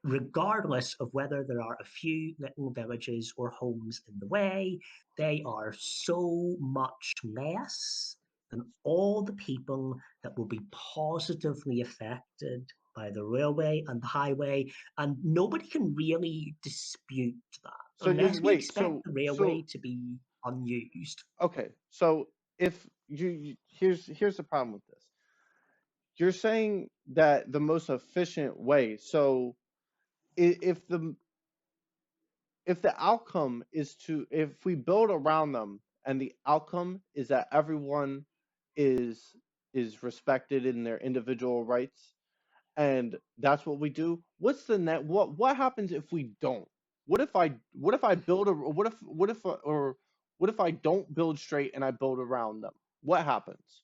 regardless of whether there are a few little villages or homes in the way, they are so much less than all the people that will be positively affected by the railway and the highway. And nobody can really dispute that So unless we wait, expect the railway so to be unused. okay. So if here's the problem with this. You're saying that the most efficient way. So if the outcome is to if we build around them and the outcome is that everyone is is respected in their individual rights and that's what we do, what's the net what happens if we don't? What if I build a what if I don't build straight and I build around them? What happens?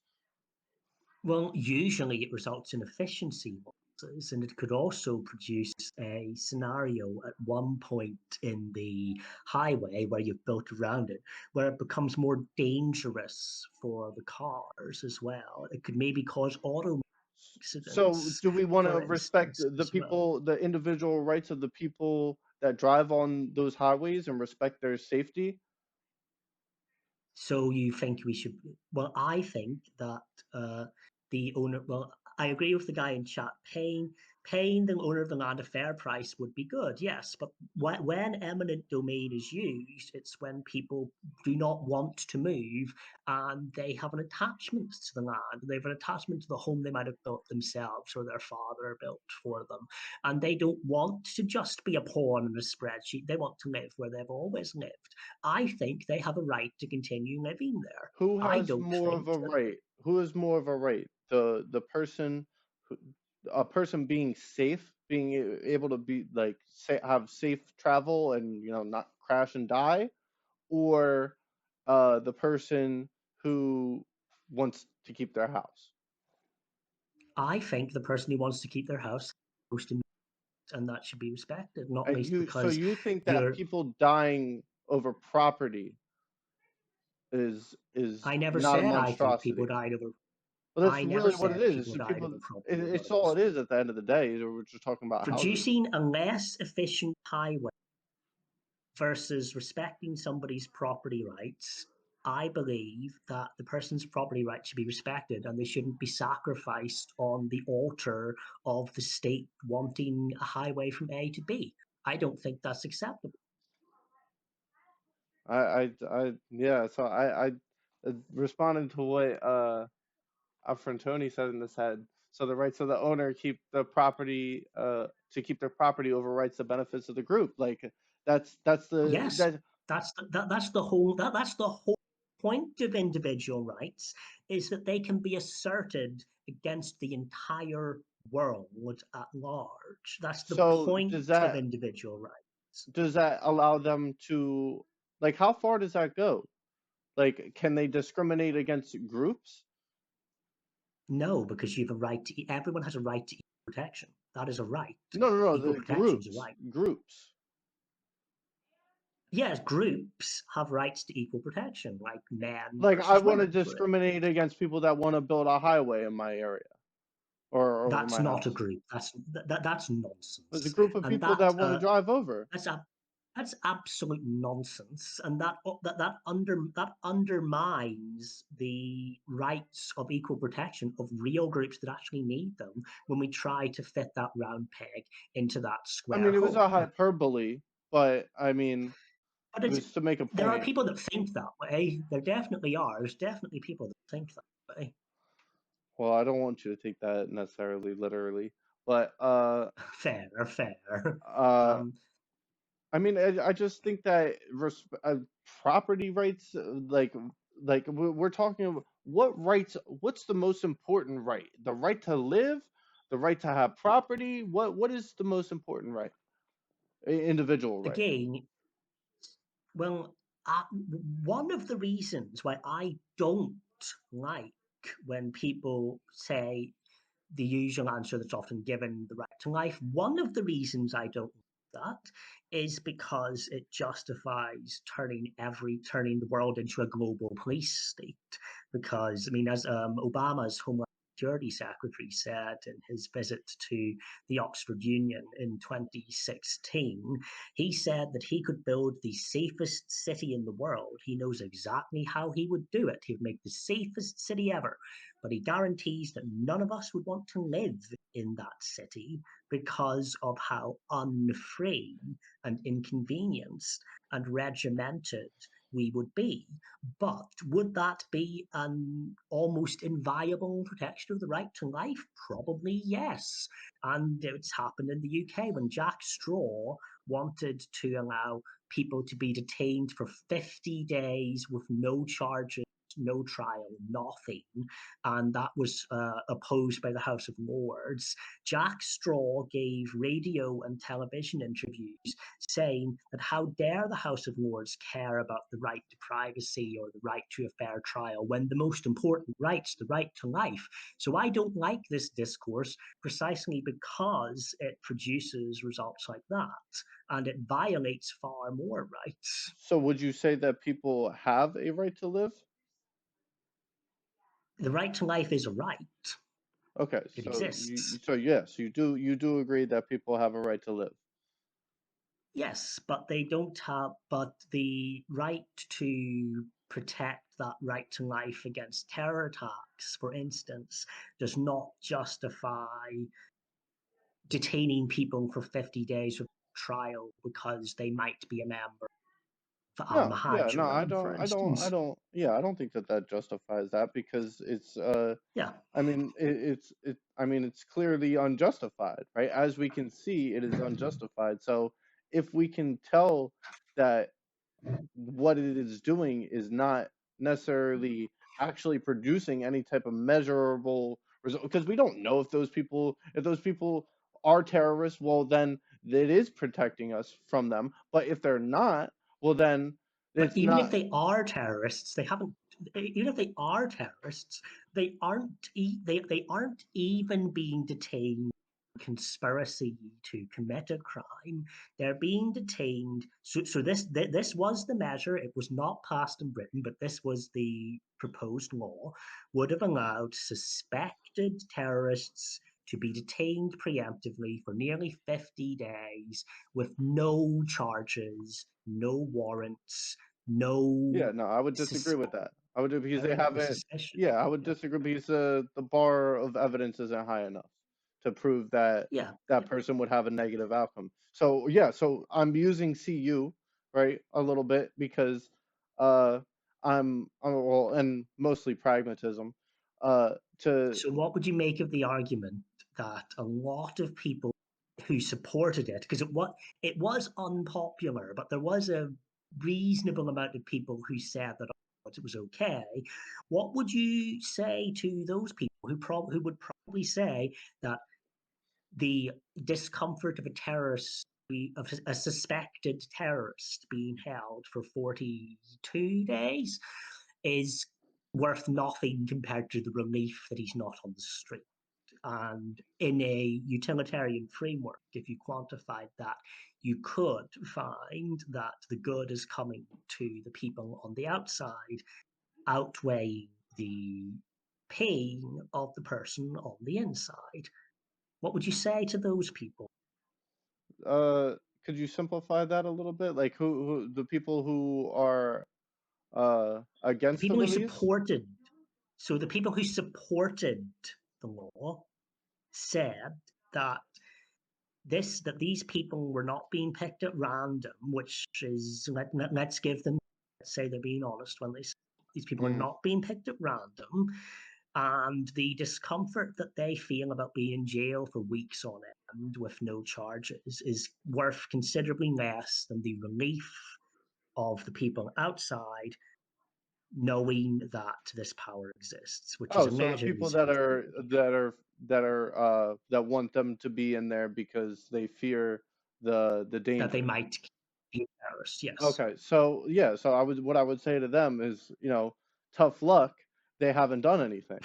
Well, usually it results in efficiency losses, and it could also produce a scenario at one point in the highway where you've built around it, where it becomes more dangerous for the cars as well. It could maybe cause auto So accidents, do we want to for respect instance, the as well. people, the individual rights of the people that drive on those highways and respect their safety? So you think we should? Well, I think that uh, the owner. Well, I agree with the guy in chat. Paying the owner of the land a fair price would be good, yes. But when eminent domain is used, it's when people do not want to move and they have an attachment to the land. They have an attachment to the home they might have built themselves or their father built for them, and they don't want to just be a pawn in a spreadsheet. They want to live where they've always lived. I think they have a right to continue living there. Who I has don't more of think a that. right? Who has more of a right? The person who, a person being safe, being able to be like have safe travel and not crash and die, or the person who wants to keep their house. I think the person who wants to keep their house goes to, and that should be respected, not And least you because you think that you're. people dying over property is I never not a said I think people monstrosity? died over. Well, that's I never really what it said is. It's people just died people. over property It's all rights. it is at the end of the day. We're just talking about houses. Producing a less efficient highway versus respecting somebody's property rights, I believe that the person's property rights should be respected and they shouldn't be sacrificed on the altar of the state wanting a highway from A to B. I don't think that's acceptable. Yeah. So I responded to what Affrontoni said in this head. So the rights of the owner keep the property to keep their property overrides the benefits of the group. Like that's the Yes, that that's the whole point of individual rights, is that they can be asserted against the entire world at large. That's the so point of individual rights. does that allow them to like how far does that go? Like can they discriminate against groups? No, because you have a right to. Everyone has a right to equal protection. That is a right. No, Equal the protection is a right. groups. Yes, groups have rights to equal protection, like men Like I versus want to women, for it. discriminate against people that want to build a highway in my area or over That's my not a house. group. That's There's a nonsense, group of and people that that want to drive over. that's a that's absolute nonsense, and that undermines the rights of equal protection of real groups that actually need them when we try to fit that round peg into that I square mean, it was a hole. hyperbole, but I mean, But it was to make a there are point. people that think that way. There definitely are. There's definitely people that think that way. Well, I don't want you to take that necessarily literally, but Fair, fair. uh, Um, I mean, I just think that property rights, like we're talking about what rights, what's the most important right? The right to live, the right to have property. What is the most important right? Individual right. again, well, one of the reasons why I don't like when people say the usual answer that's often given, the right to life, one of the reasons I don't like that is because it justifies turning the world into a global police state. Because I mean, as Obama's Homeland Security Secretary said in his visit to the Oxford Union in 2016. He said that he could build the safest city in the world. He knows exactly how he would do it. He would make the safest city ever. But he guarantees that none of us would want to live in that city because of how unfree and inconvenienced and regimented we would be. But would that be an almost inviolable protection of the right to life? Probably yes. And it's happened in the UK when Jack Straw wanted to allow people to be detained for 50 days with no charges, no trial, nothing. And that was opposed by the House of Lords. Jack Straw gave radio and television interviews saying that how dare the House of Lords care about the right to privacy or the right to a fair trial when the most important right's the right to life. So I don't like this discourse precisely because it produces results like that and it violates far more rights. So would you say that people have a right to live? The right to life is a right. Okay, It so exists. so yes, you do agree that people have a right to live. Yes, but they don't have, but the right to protect that right to life against terror attacks, for instance, does not justify detaining people for 50 days of trial because they might be a member of Al No, yeah, no, Muhajirin, for I instance. don't, yeah, I don't think that that justifies that because Yeah, I mean, I mean, it's clearly unjustified, right? As we can see, it is unjustified. So if we can tell that what it is doing is not necessarily actually producing any type of measurable result, because we don't know if those people are terrorists, well then it is protecting us from them. But if they're not, well then but it's even if not. they are terrorists, they haven't. Even if they are terrorists, they aren't even being detained for conspiracy to commit a crime. They're being detained. So this was the measure. It was not passed in Britain, but this was the proposed law. Would have allowed suspected terrorists to be detained preemptively for nearly 50 days with no charges, no warrants, no Yeah, no, I would disagree sus- with that. I would because they no haven't. suspicion. Yeah, I would Yeah, disagree because the bar of evidence isn't high enough to prove that yeah. that person would have a negative outcome. So yeah, so I'm using CU right a little bit because uh I'm well, and mostly pragmatism to So, what would you make of the argument that a lot of people who supported it, because it was unpopular, but there was a reasonable amount of people who said that it was okay. What would you say to those people who would probably say that the discomfort of a terrorist, of a suspected terrorist being held for 42 days is worth nothing compared to the relief that he's not on the street? And in a utilitarian framework, if you quantified that, you could find that the good is coming to the people on the outside, outweighing the pain of the person on the inside. What would you say to those people? uh could you simplify that a little bit? Like who the people who are The against the people who release? supported, so the people who supported the law said that these people were not being picked at random, which is let's give them, let's say they're being honest when they say these people are Mm. not being picked at random, and the discomfort that they feel about being in jail for weeks on end with no charges is worth considerably less than the relief of the people outside knowing that this power exists, which is Oh, so the allegedly people supposed to be relief. that want them to be in there because they fear the That they danger. might be terrorists, yes. Okay, so yeah, so what I would say to them is, tough luck. They haven't done anything.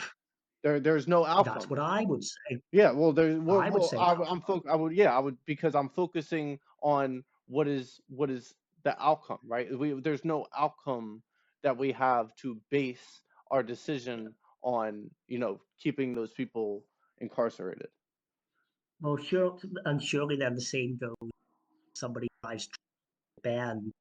There's no That's outcome. what I would say. Yeah, well, I would say tough luck. I would, yeah, I would, because I'm focusing on what is the outcome, right? There's no outcome that we have to base our decision on, keeping those people incarcerated. Well, sure, and surely then the same goes. Somebody drives ban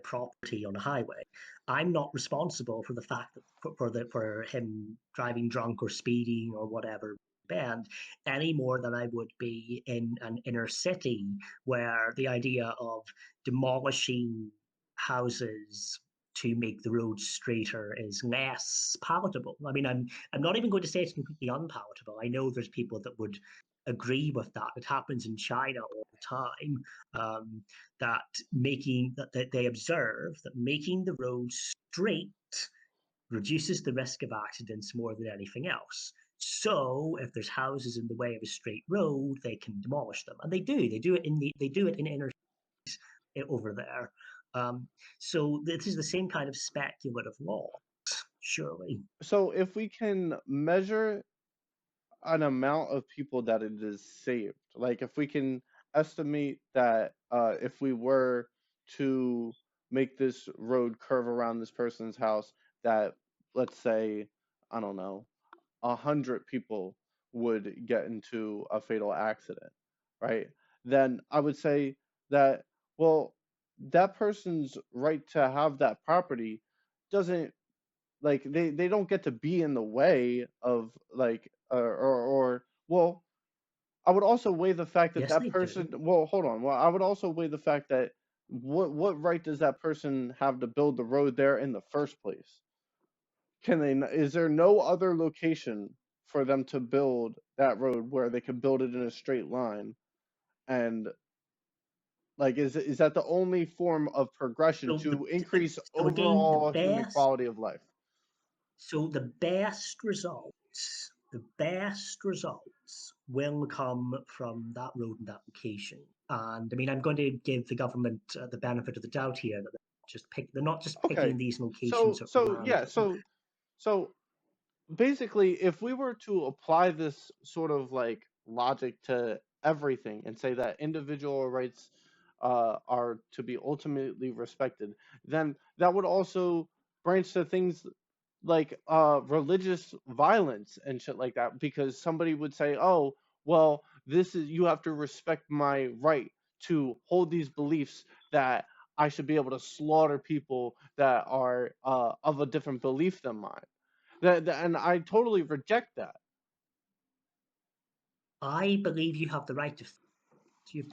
property on a highway. I'm not responsible for the fact that for him driving drunk or speeding or whatever banned any more than I would be in an inner city where the idea of demolishing houses to make the roads straighter is less palatable. I mean, I'm not even going to say it's completely unpalatable. I know there's people that would agree with that. It happens in China all the time. That making that they observe that making the road straight reduces the risk of accidents more than anything else. So if there's houses in the way of a straight road, they can demolish them, and they do. They do it in inner over there. So this is the same kind of speculative law, surely. So if we can measure an amount of people that it is saved, like if we can estimate that if we were to make this road curve around this person's house, that, let's say, I don't know, 100 people would get into a fatal accident, right? Then I would say that, well, that person's right to have that property doesn't, like, they don't get to be in the way of, like, or well, I would also weigh the fact that Yes, that they person, do. well, hold on, well, I would also weigh the fact that what right does that person have to build the road there in the first place? Is there no other location for them to build that road where they can build it in a straight line? And, like, is that the only form of progression So to increase so again, overall human quality of life? the best results will come from that road and that location. And I mean, I'm going to give the government the benefit of the doubt here that they're not just Okay. picking these So locations at so yeah, random. so basically, if we were to apply this sort of like logic to everything and say that individual rights are to be ultimately respected, then that would also branch to things like religious violence and shit like that, because somebody would say, oh, well, this is, you have to respect my right to hold these beliefs, that I should be able to slaughter people that are of a different belief than mine. And I totally reject that. I believe you have the right to.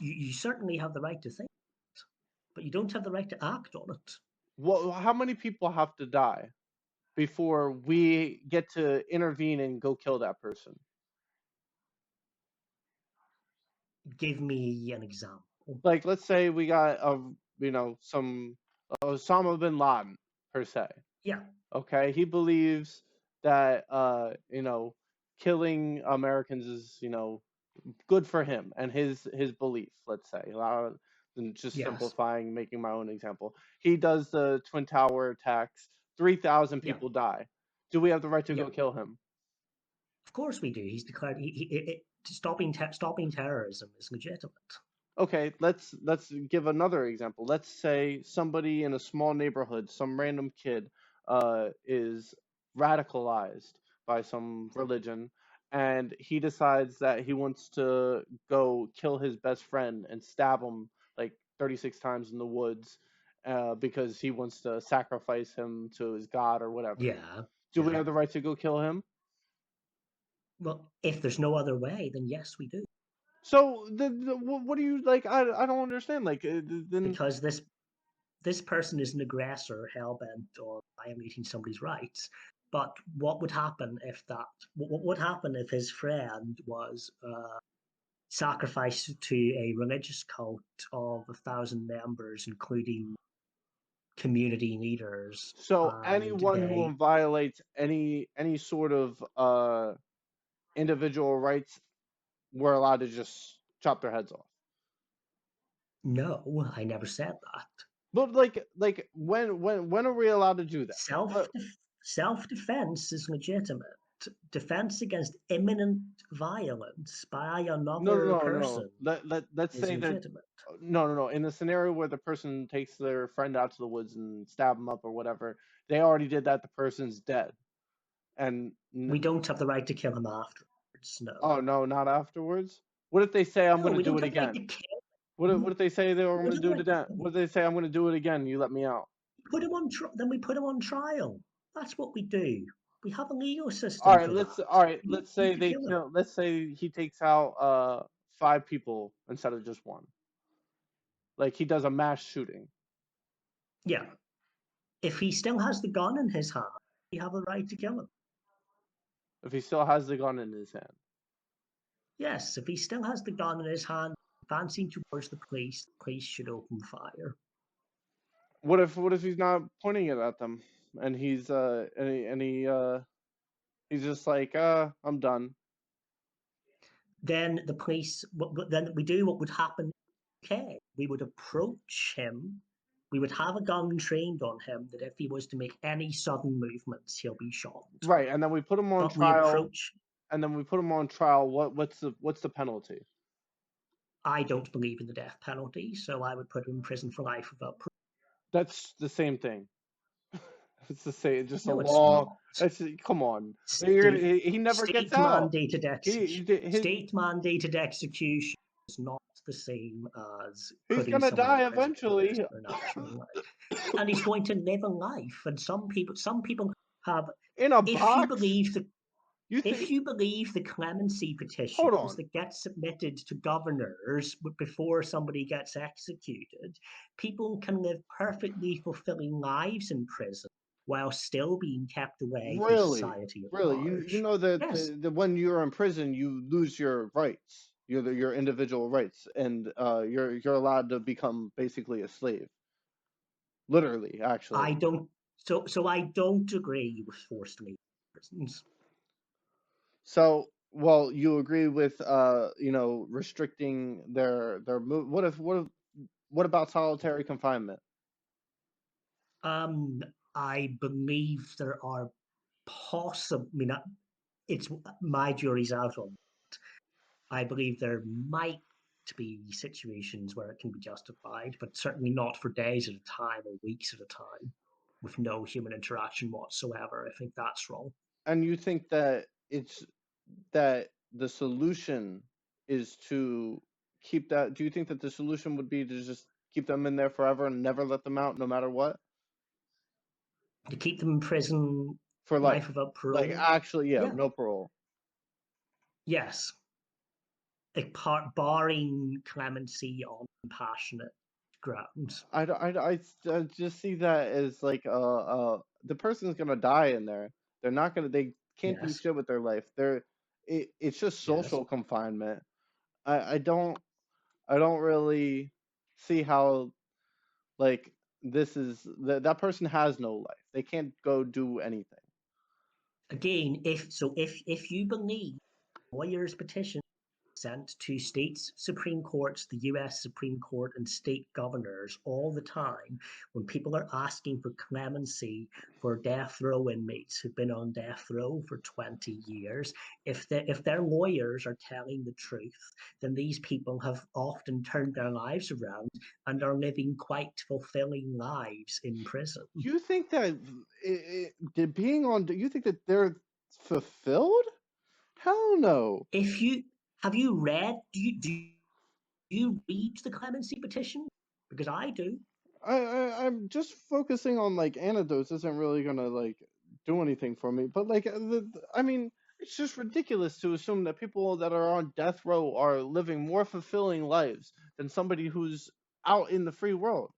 You certainly have the right to think, but you don't have the right to act on it. Well, how many people have to die before we get to intervene and go kill that person? Give me an example. Like, let's say we got some Osama bin Laden, per se. Yeah, Okay, he believes that killing Americans is, good for him and his belief. Let's say, and just yes, simplifying, making my own example. He does the Twin Tower attacks. 3,000 yeah, people die. Do we have the right to yeah. go kill him? Of course we do. He's declared stopping terrorism is legitimate. Okay, let's give another example. Let's say somebody in a small neighborhood, some random kid, is radicalized by some religion, and he decides that he wants to go kill his best friend and stab him like 36 times in the woods, because he wants to sacrifice him to his god or whatever. Yeah, Do we yeah. have the right to go kill him? Well, if there's no other way, then yes, we do. So what do you like? I don't understand. Like, then. Because this person is an aggressor hell bent on violating somebody's rights. But what would happen if that? What would happen if his friend was sacrificed to a religious cult of 1,000 members, including community leaders, So and anyone who they violates any sort of individual rights, we're allowed to just chop their heads off. no, I never said that. But like when are we allowed to do that? Self What? self defense is legitimate. Defense against imminent violence by No, no, another no, no. person Let's is say that, legitimate. no, no, no. In the scenario where the person takes their friend out to the woods and stab him up or whatever, they already did that. The person's dead. And We don't have the right to kill him afterwards. No. oh no, not afterwards. What if they say I'm No, going to we do don't it have the right to again? kill What him. if they say they're going We to don't have do the it right again? to What if they say I'm going to do it again? You let me out. put him on. Then we put him on trial. That's what we do. We have a legal All system right, for let's that. all right. We don't Let's need say to they kill him. kill. Let's say he takes out 5 people instead of just one. Like he does a mass shooting. Yeah. If he still has the gun in his hand, we have a right to kill him. If he still has the gun in his hand. Yes, if he still has the gun in his hand, advancing towards the police should open fire. What if he's not pointing it at them and he's just like I'm done. Then the police, then we do what would happen. Okay, we would approach him. We would have a gun trained on him that if he was to make any sudden movements, he'll be shot. Right, and then we put him on But we trial. approach. And then we put him on trial. What's the penalty? I don't believe in the death penalty, so I would put him in prison for life without parole. That's the same thing. It's the same. Just a No, it's law. not. That's come on. State He never gets state out. mandated He, execution. he State mandated execution is not the same as he's putting gonna someone in die prison for the rest eventually. of their natural life. And he's going to live a life. And some people have. In a If you box. believe the You if think? you believe the clemency Hold petitions on. that get submitted to governors before somebody gets executed, people can live perfectly fulfilling lives in prison while still being kept away from Really, society at really. You large. know that Yes, when you're in prison, you lose your rights. Your individual rights, and you're allowed to become basically a slave. Literally, I actually. don't. So I don't agree with forced leave prisons. So, well, you agree with restricting their move. What about solitary confinement? Um, I believe there are possible. I mean, it's my jury's out on. I believe there might be situations where it can be justified, but certainly not for days at a time or weeks at a time with no human interaction whatsoever. I think that's wrong. And you think that the solution is to keep that? Do you think that the solution would be to just keep them in there forever and never let them out, no matter what, To keep them in prison, for life life? without Like parole, actually, yeah, yeah, no parole. yes, barring clemency on compassionate grounds. I just see that as like the person's gonna die in there. They're not gonna. They can't do Yes, shit with their life. It's just yes. social confinement. I don't really see how like this is that person has no life. They can't go do anything. Again, if you believe lawyers' petition sent to states' Supreme Courts, the US Supreme Court, and state governors all the time when people are asking for clemency for death row inmates who've been on death row for 20 years. If their lawyers are telling the truth, then these people have often turned their lives around and are living quite fulfilling lives in prison. You think that being on? Do you think that they're fulfilled? Hell no. If you have you read, do you read the clemency petition? Because I do. I'm just focusing on like antidotes isn't really gonna like do anything for me. But like I mean, it's just ridiculous to assume that people that are on death row are living more fulfilling lives than somebody who's out in the free world.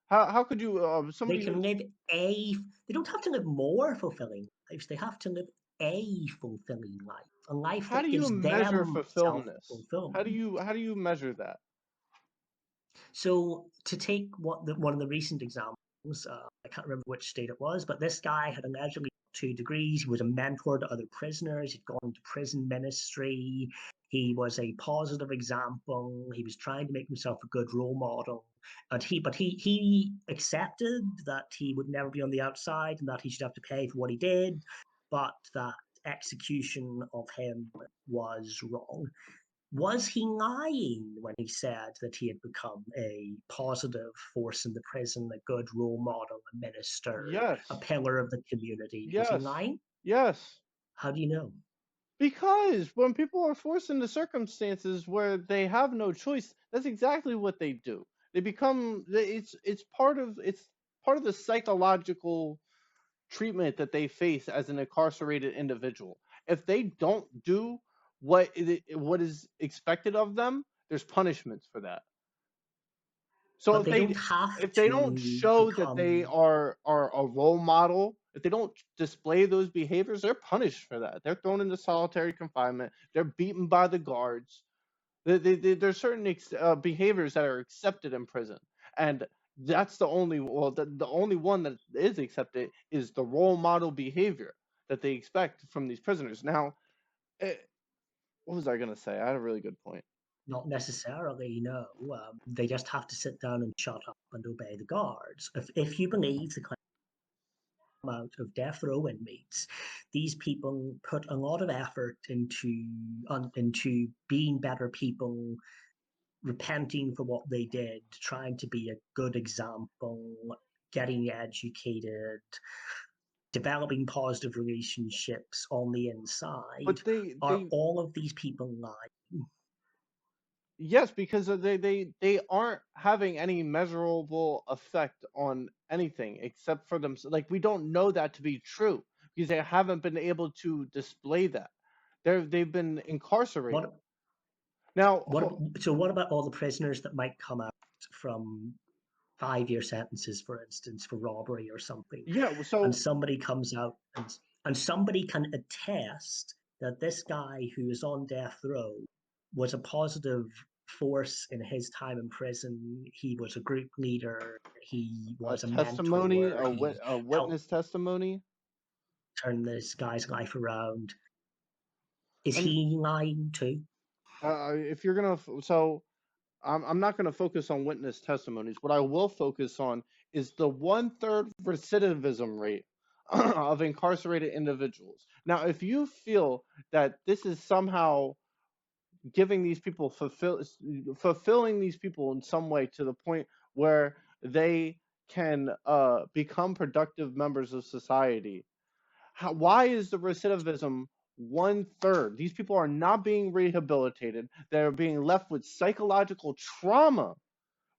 How could you They somebody can who's live a. They don't have to live more fulfilling lives. They have to live a fulfilling life, a life how do that you gives measure them self fulfillment? fulfillment. How do you measure that? So to take one of the recent examples, I can't remember which state it was, but this guy had allegedly 2 degrees. He was a mentor to other prisoners. He'd gone to prison ministry. He was a positive example. He was trying to make himself a good role model. But he accepted that he would never be on the outside and that he should have to pay for what he did, but that execution of him was wrong. Was he lying when he said that he had become a positive force in the prison, a good role model, a minister, a Yes. pillar of the community? Was he Yes. lying? Yes. How do you know? Because when people are forced into circumstances where they have no choice, that's exactly what they do. They become it's part of the psychological treatment that they face as an incarcerated individual. If they don't do what is expected of them, there's punishments for that. So But they don't have if they don't to show that they become. are a role model, if they don't display those behaviors, they're punished for that. They're thrown into solitary confinement. They're beaten by the guards. There's certain behaviors that are accepted in prison, and that's the only one that is accepted is the role model behavior that they expect from these prisoners. Now, eh, what was I gonna say? I had a really good point. Not necessarily, no. They just have to sit down and shut up and obey the guards. If you believe the claim out of death row inmates, these people put a lot of effort into being better people, repenting for what they did, trying to be a good example, getting educated, developing positive relationships on the inside. But Are they all of these people lying? yes, because they aren't having any measurable effect on anything except for them. Like we don't know that to be true because they haven't been able to display that. They've been incarcerated. What Now, what about all the prisoners that might come out from 5 year sentences, for instance, for robbery or something, yeah, and so somebody comes out and somebody can attest that this guy who is on death row was a positive force in his time in prison. He was a group leader. He a was a testimony, mentor. He a helped witness testimony. turn this guy's life around. Is I mean, he lying too? if you're gonna, so I'm not gonna focus on witness testimonies. What I will focus on is the 1/3 recidivism rate of incarcerated individuals. Now, if you feel that this is somehow giving these people fulfilling these people in some way to the point where they can become productive members of society, why is the recidivism 1/3? These people are not being rehabilitated. They're being left with psychological trauma,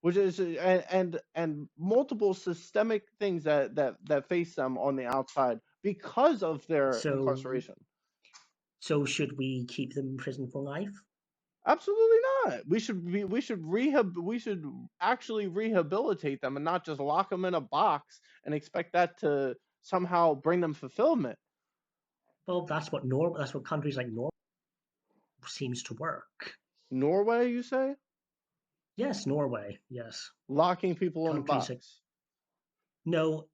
which is and multiple systemic things that face them on the outside because of their So incarceration. so should we keep them in prison for life? Absolutely not. We should actually rehabilitate them and not just lock them in a box and expect that to somehow bring them fulfillment. Well, that's what countries like Norway seems to work. Norway, you say? Yes, Norway. Yes, Locking people in a countries like box. no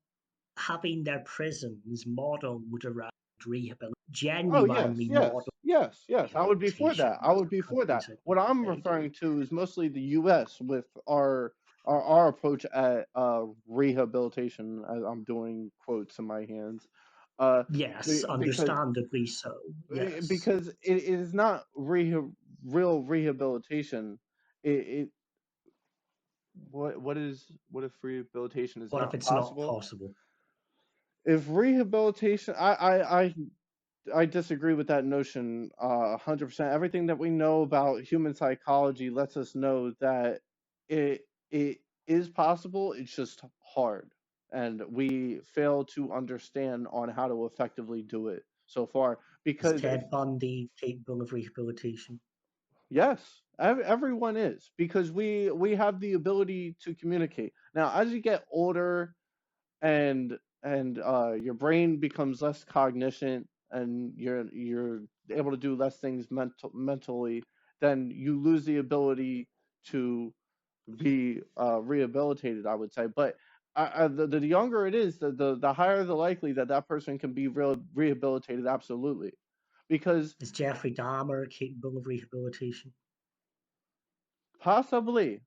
having their prisons modeled around Oh yes, genuinely yes, modeled yes, yes. I would be for rehabilitation. that. I would That's be what for that. countries like What I'm Norway do. referring to is mostly the U.S. with our approach at rehabilitation. As I'm doing quotes in my hands, uh, Yes, because understandably so. Yes. it is not real rehabilitation. It what if rehabilitation is What if not it's not possible? possible? If rehabilitation, I disagree with that notion 100%. Everything that we know about human psychology lets us know that it is possible. It's just hard, and we fail to understand on how to effectively do it so far. Is Because if Ted Bundy capable of rehabilitation? yes, everyone is because we have the ability to communicate. Now, as you get older and your brain becomes less cognition and you're able to do less things mentally, then you lose the ability to be rehabilitated, I would say. But the younger it is, the higher the likely that that person can be rehabilitated, absolutely, because Is Jeffrey Dahmer capable of rehabilitation? possibly,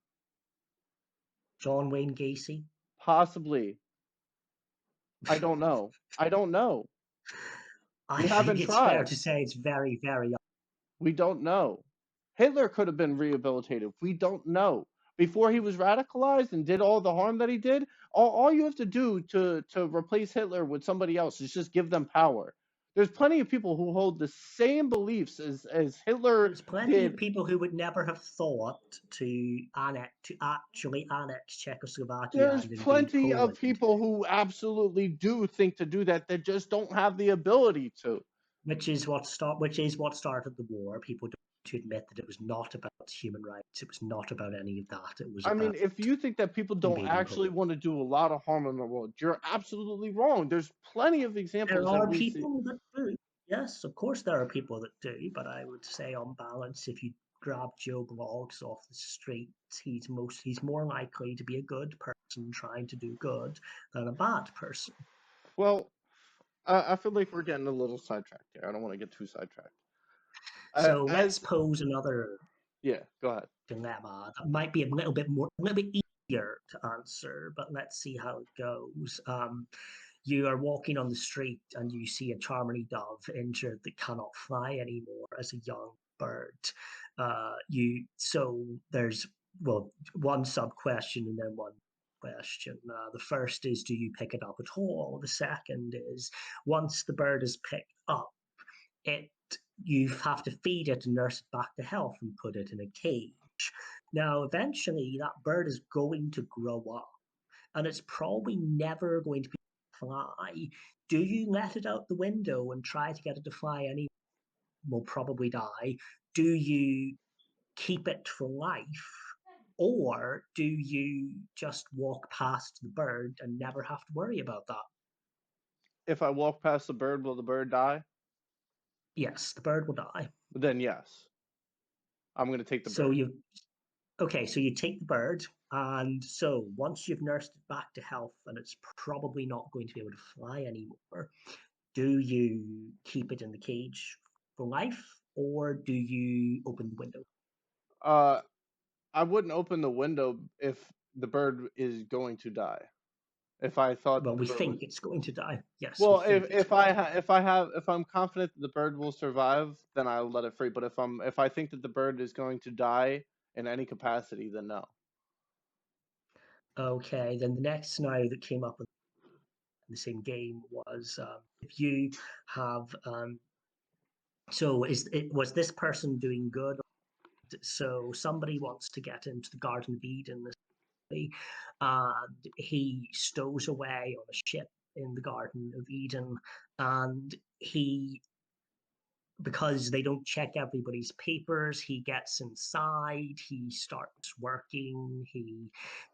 John Wayne Gacy? possibly, I don't know, I don't know, I we haven't think it's fair tried. to say it's very, very. We don't know. Hitler could have been rehabilitated. We don't know. Before he was radicalized and did all the harm that he did, all you have to do to replace Hitler with somebody else is just give them power. There's plenty of people who hold the same beliefs as Hitler There's plenty of did. people who would never have thought to actually annex Czechoslovakia There's and invade plenty of Poland, people who absolutely do think to do that that just don't have the ability to. which is what started the war. People don't to admit that it was not about human rights. It was not about any of that. It was I mean, about if you think that people don't invading actually Poland. want to do a lot of harm in the world, you're absolutely wrong. There's plenty of There examples that are we see. people that do. Yes, of course there are people that do, but I would say on balance, if you grab Joe Bloggs off the street, he's more likely to be a good person trying to do good than a bad person. Well, I feel like we're getting a little sidetracked here. I don't want to get too sidetracked. So let's As pose another Yeah, go ahead. dilemma that might be a little bit easier to answer, but let's see how it goes. You are walking on the street and you see a Charmony dove injured that cannot fly anymore as a young bird. So there's one sub question and then one question. The first is, do you pick it up at all? The second is, once the bird is picked up, it you have to feed it and nurse it back to health and put it in a cage. Now, eventually, that bird is going to grow up and it's probably never going to be fly. Do you let it out the window and try to get it to fly anyway? Will probably die. Do you keep it for life? Or do you just walk past the bird and never have to worry about that? If I walk past the bird, will the bird die? Yes, the bird will die. Then yes, I'm going to take the So bird. you take the bird, and so once you've nursed it back to health and it's probably not going to be able to fly anymore, do you keep it in the cage for life or do you open the window? Uh, I wouldn't open the window if the bird is going to die. If I thought Well, that the we bird was think it's going to die. Yes, we well, think it's going to die. if I'm confident that the bird will survive, then I'll let it free. But if I think that the bird is going to die in any capacity, then no. Okay, then the next scenario that came up in the same game was if you have was this person doing good? So somebody wants to get into the Garden of Eden, and he stows away on a ship in the Garden of Eden, and he because they don't check everybody's papers, he gets inside, he starts working,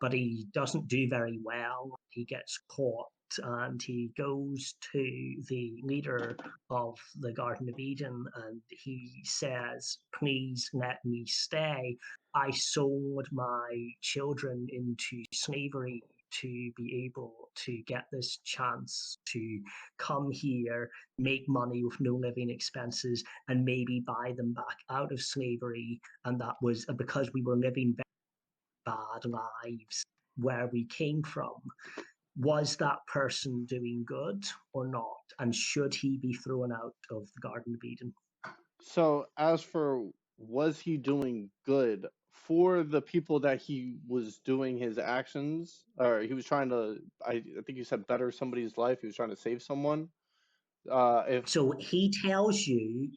but he doesn't do very well. He gets caught and he goes to the leader of the Garden of Eden and he says, please let me stay. I sold my children into slavery to be able to get this chance to come here, make money with no living expenses, and maybe buy them back out of slavery. And that was because we were living bad lives where we came from. Was that person doing good or not? And should he be thrown out of the Garden of Eden? So as for was he doing good for the people that he was doing his actions, or he was trying to? I think you said better somebody's life. He was trying to save someone. If So he tells you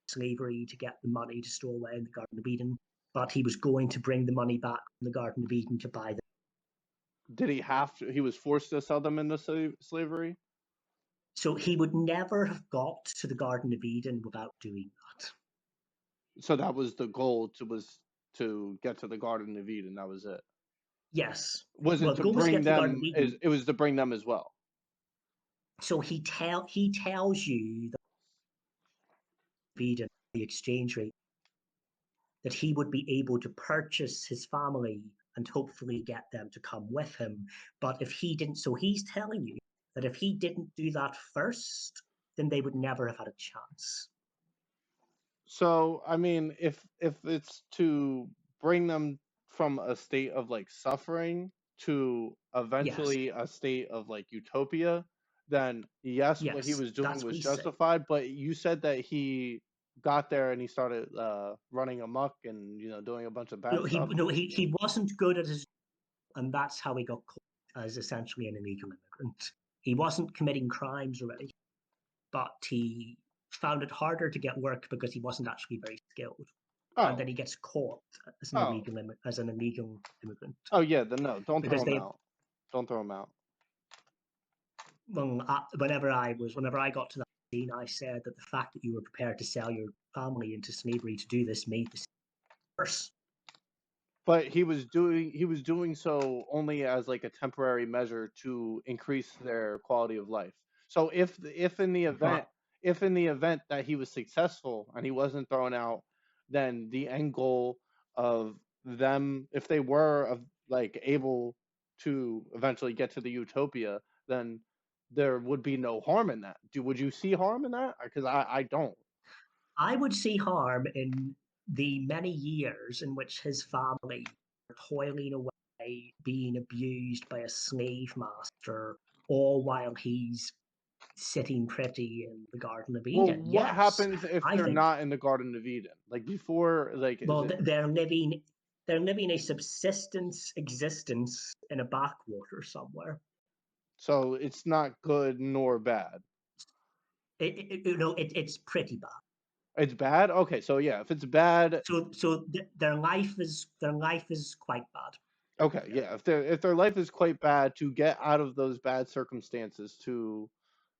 slavery to get the money to store away in the Garden of Eden, but he was going to bring the money back from the Garden of Eden to buy them. Did he have to? He was forced to sell them into slavery. So he would never have got to the Garden of Eden without doing that. So that was the goal to get to the Garden of Eden. That was it. Yes. Wasn't Well, the to goal was to bring get to the Garden them. of Eden. It was to bring them as well. So he tells you that Eden, the exchange rate, that he would be able to purchase his family and hopefully get them to come with him. But if he didn't, so he's telling you that if he didn't do that first, then they would never have had a chance. So I mean, if it's to bring them from a state of like suffering to Yes. eventually a state of like utopia, then yes, what he Yes. was doing That's what was he's saying. justified. But you said that he got there and he started running amok and doing a bunch of bad stuff. He wasn't good at his, and that's how he got caught as essentially an illegal immigrant. He wasn't committing crimes or anything, but he found it harder to get work because he wasn't actually very skilled. And then Oh, he gets caught as an oh, illegal immigrant oh yeah. Then no, don't throw because him they out. Don't throw him out. well, whenever I got to that scene, I said that the fact that you were prepared to sell your family into slavery to do this made this worse. But he was doing so only as like a temporary measure to increase their quality of life. So if in the event But if in the event that he was successful and he wasn't thrown out, then the end goal of them, if they were like able to eventually get to the utopia, then there would be no harm in that. Would you see harm in that? Because I don't. I would see harm in the many years in which his family are toiling away, being abused by a slave master, all while he's sitting pretty in the Garden of Well, Eden. what Yes, happens if I they're think. not in the Garden of Eden? Like before, like is Well, it? they're living a subsistence existence in a backwater somewhere. So it's not good nor bad. It's pretty bad. It's bad. Okay, so yeah, if it's bad, Their life is quite bad. okay, Yeah. yeah, if their life is quite bad, to get out of those bad circumstances,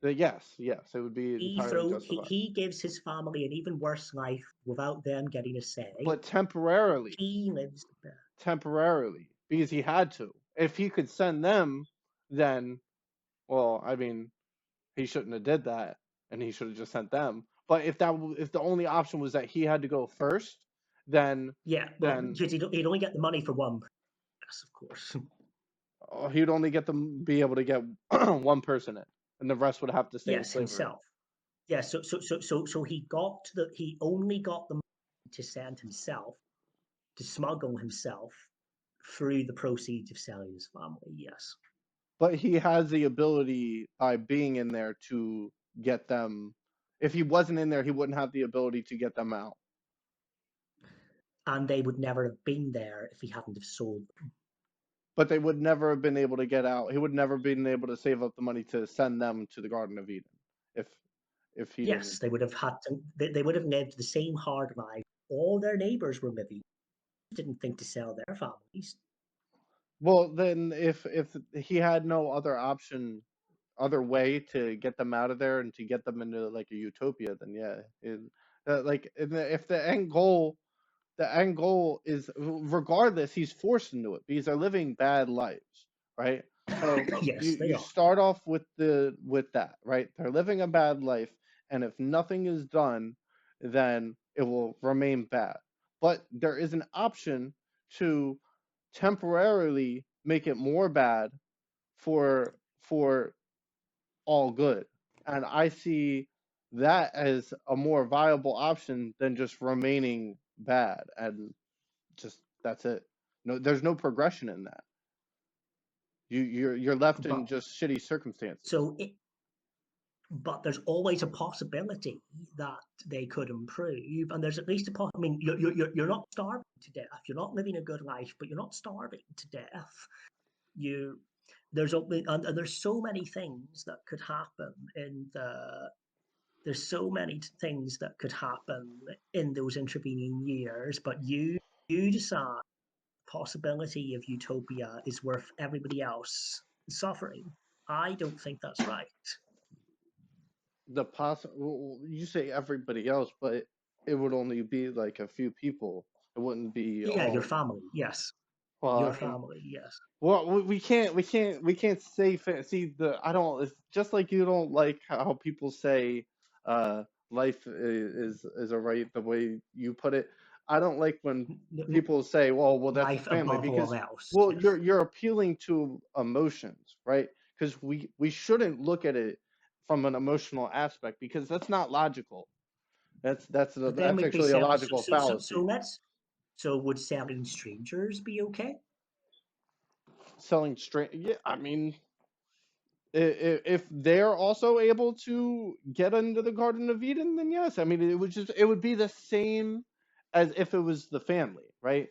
yes, it would be entirely justified. He gives his family an even worse life without them getting a say. But temporarily, He lives there. because he had to. If he could send them, then well, I mean, he shouldn't have did that, and he should have just sent them. But if the only option was that he had to go first, then Yeah, well, then because he'd only get the money for one. Yes, of course. he'd only be able to get one person in, and the rest would have to stay in Yes, slavery. himself. Yeah, so he only got the money to send himself, to smuggle himself through the proceeds of selling his family. Yes, But he has the ability by being in there to get them. If he wasn't in there, he wouldn't have the ability to get them out. and they would never have been there if he hadn't have sold them. But they would never have been able to get out. He would never been able to save up the money to send them to the Garden of Eden if he Yes, didn't. they would have had to. They would have lived the same hard life all their neighbors were living. Didn't think to sell their families. Well, then if he had no other option, other way to get them out of there and to get them into like a utopia, then yeah, like if the end goal is regardless, he's forced into it because they're living bad lives, right? So you Yes, they you are. start off with that, right? They're living a bad life, and if nothing is done, then it will remain bad. But there is an option to temporarily make it more bad for all good. And I see that as a more viable option than just remaining bad and just that's it. No, there's no progression in that. You're left in But just shitty circumstances. so it, but there's always a possibility that they could improve, and there's at least I mean, you're not starving to death. You're not living a good life, but you're not starving to death. You and there's so many things that could happen in the there's so many things that could happen in those intervening years, but you decide the possibility of utopia is worth everybody else suffering. I don't think that's right. The possible you say everybody else, but it would only be like a few people. It wouldn't be Yeah, your all. family, yes. Well, Your I mean, family, yes. well, we can't say see the I don't it's just like you don't like how people say uh life is a right the way you put it. I don't like when people say, well that's a Life family above all because else, well yes. you're appealing to emotions, right? Because we shouldn't look at it from an emotional aspect because that's not logical. But then That's we'd be actually a selling. logical fallacy. So would selling strangers be okay? Selling straight, yeah, I mean if they're also able to get into the Garden of Eden, then yes. I mean, it would be the same as if it was the family, right?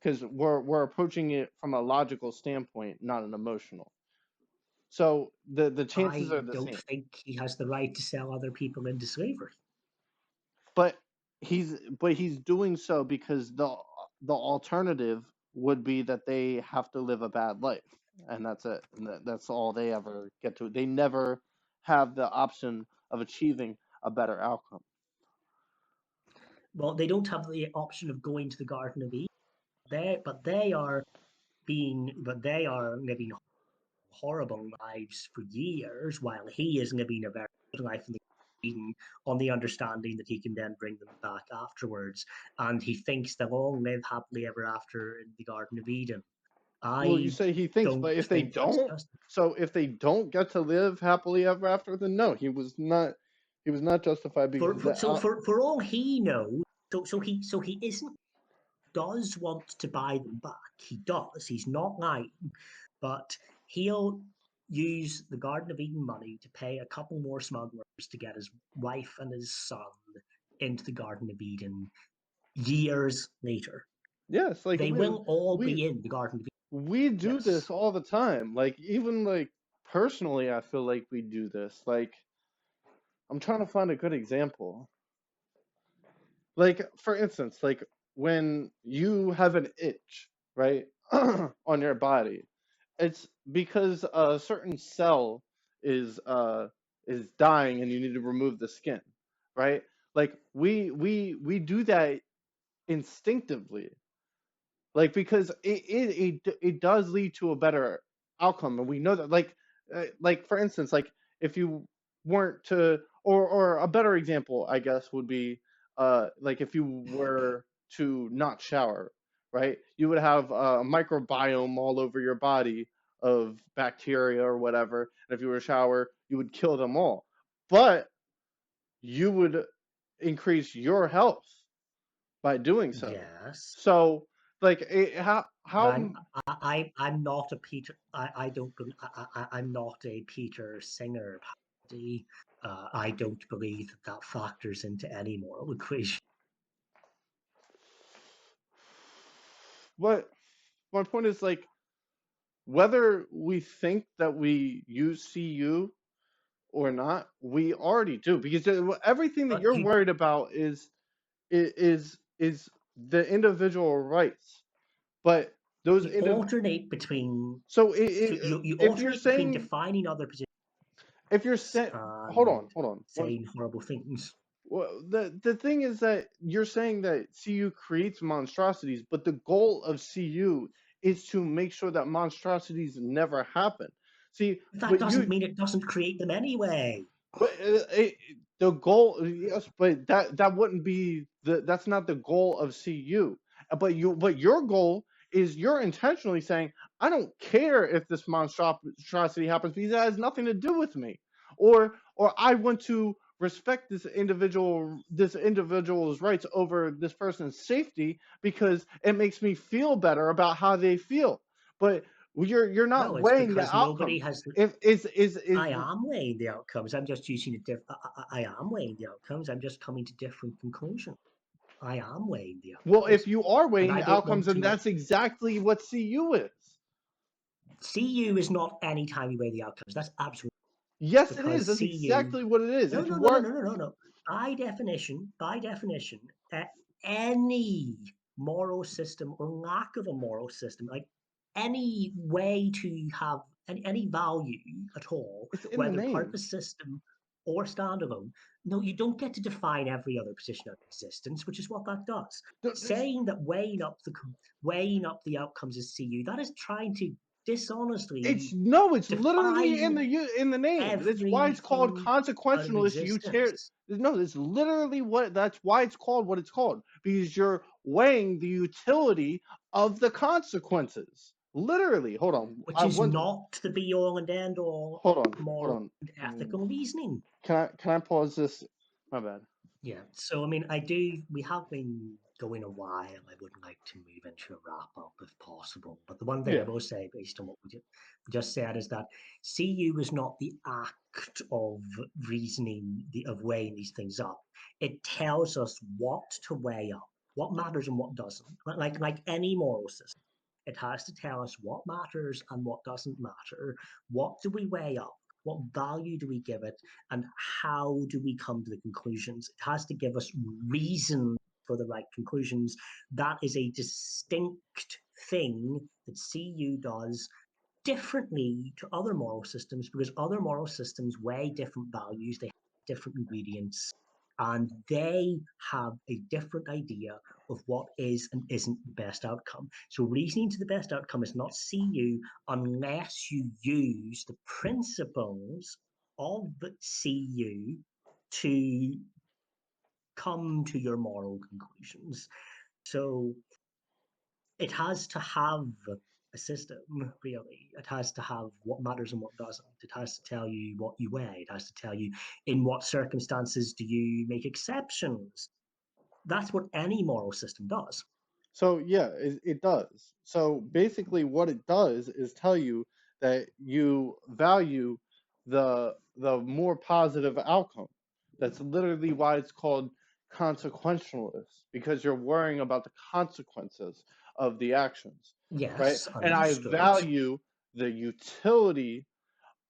Because we're approaching it from a logical standpoint, not an emotional. So the chances I are the don't same. think he has the right to sell other people into slavery. But he's doing so because the alternative would be that they have to live a bad life, and that's it. And that's all they ever get to. They never have the option of achieving a better outcome. Well, they don't have the option of going to the Garden of Eden. They are living horrible lives for years, while he is living a very good life in the Eden on the understanding that he can then bring them back afterwards. And he thinks they'll all live happily ever after in the Garden of Eden. Well, you I say he thinks, don't but if they think that's don't, just so if they don't get to live happily ever after, then no, he was not. He was not justified because for all he knows. So he isn't does want to buy them back. He does. He's not lying, but he'll use the Garden of Eden money to pay a couple more smugglers to get his wife and his son into the Garden of Eden years later. yes, like They we will all we be in the Garden of Eden. we do this Yes. all the time. Like even like personally, I feel like we do this. Like I'm trying to find a good example. Like for instance, like when you have an itch, right, on your body, it's because a certain cell is uh is dying and you need to remove the skin, right? Like we do that instinctively, like because it does lead to a better outcome, and we know that. Like for instance, like if you weren't to, or a better example, I guess, would be like if you were to not shower, right? You would have a microbiome all over your body of bacteria or whatever, and if you were to shower, you would kill them all, but you would increase your health by doing so. Yes. So, like, But how I'm not a Peter. I don't. I'm not a Peter Singer parody. I don't believe that that factors into any moral equation. what my point is, like, whether we think that we use CU or not, we already do, because everything that But you're worried about is the individual rights, but those you indiv- alternate between so you if you're alternate between saying, defining other positions if you're saying, and hold on, saying horrible things. well, the thing is that you're saying that CU creates monstrosities, but the goal of CU is to make sure that monstrosities never happen. See, That but doesn't mean it doesn't create them anyway. but the goal, yes, but that wouldn't be that's not the goal of CU. But your goal is you're intentionally saying, I don't care if this monstrosity happens because it has nothing to do with me, or I want to respect this individual's rights over this person's safety because it makes me feel better about how they feel. But you're not No, it's weighing the because nobody outcomes. has. If is I am weighing the outcomes. I'm just using a different. I am weighing the outcomes. I'm just coming to different conclusions. I am weighing the Well, if outcomes, you are and weighing I the don't outcomes, want then to. that's exactly what CU is. CU is not any time you weigh the outcomes. That's absolutely Yes, it is. because That's CU. exactly what it is. No, It's no, no, no, work. no, no, no, no. By definition, any moral system or lack of a moral system, like any way to have any value at all, It's in the whether part of name. a system or standalone, no, you don't get to define every other position of existence, which is what that does. Saying that weighing up the outcomes is CU, that is trying to dishonestly It's no. It's literally in define the name. That's why it's called everything out of consequentialist utilitarian. existence. No, it's literally what. That's why it's called what it's called, because you're weighing the utility of the consequences. Literally. Hold on. Which I is want. not the be all and end all Hold of on. Hold moral on. and ethical reasoning. Can I pause this? My bad. Yeah. So I mean, I do. We have been going a while. I would like to move into a wrap up if possible. But the one thing I Yeah. will say, based on what we just said, is that CU is not the act of reasoning, of weighing these things up. It tells us what to weigh up, what matters and what doesn't. Like any moral system. It has to tell us what matters and what doesn't matter. What do we weigh up? What value do we give it? And how do we come to the conclusions? It has to give us reason for the right conclusions. That is a distinct thing that CU does differently to other moral systems, because other moral systems weigh different values, they have different ingredients, and they have a different idea of what is and isn't the best outcome. So reasoning to the best outcome is not CU unless you use the principles of CU to come to your moral conclusions. So it has to have a system, really. It has to have what matters and what doesn't. It has to tell you what you weigh. It has to tell you in what circumstances do you make exceptions. That's what any moral system does. So yeah, it does. So basically, what it does is tell you that you value the more positive outcome. That's literally why it's called consequentialist, because you're worrying about the consequences of the actions, right? Yes, And I understood. value the utility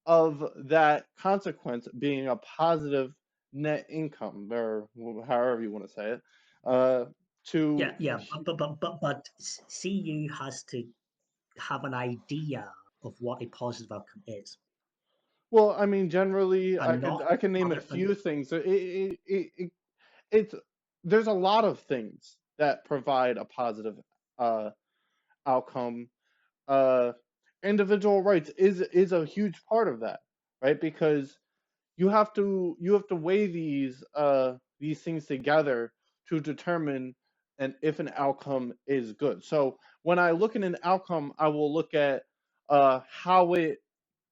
of that consequence being a positive net income, or however you want to say it, uh, to Yeah. But CU has to have an idea of what a positive outcome is, well, I mean, generally, and I not can name a other. few things. It's there's a lot of things that provide a positive uh, outcome. Uh, Individual rights is a huge part of that, right? Because you have to weigh these things together to determine and if an outcome is good. So when I look at an outcome, I will look at how it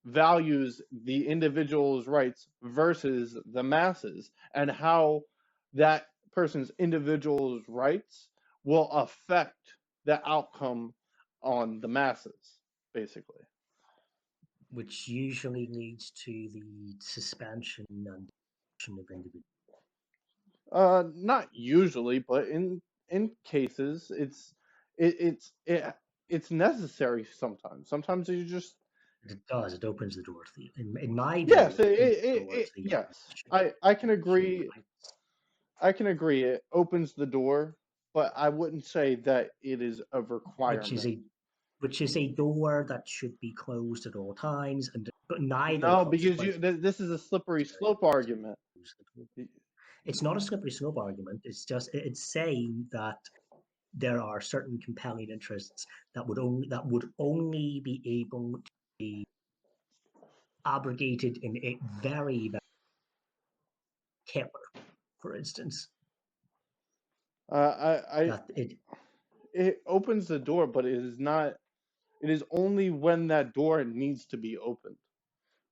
values the individual's rights versus the masses, and how that person's individual's rights will affect the outcome on the masses, basically. Which usually leads to the suspension and detention of individuals. Not usually, but in cases, it, it's it, it's necessary sometimes. Sometimes you just It does. It opens the door to the, in my view, yes, it opens the door to the yes. elimination I can of human agree. rights, I can agree. It opens the door, but I wouldn't say that it is a which is requirement. a which is a door that should be closed at all times, and but neither No, because consequential this is a slippery slope libertarianism argument. close the door. It's not a slippery slope argument. It's saying that there are certain compelling interests that would only be able to be abrogated in a very, very Hitler, for instance. I That it it opens the door, but it is not. It is only when that door needs to be opened,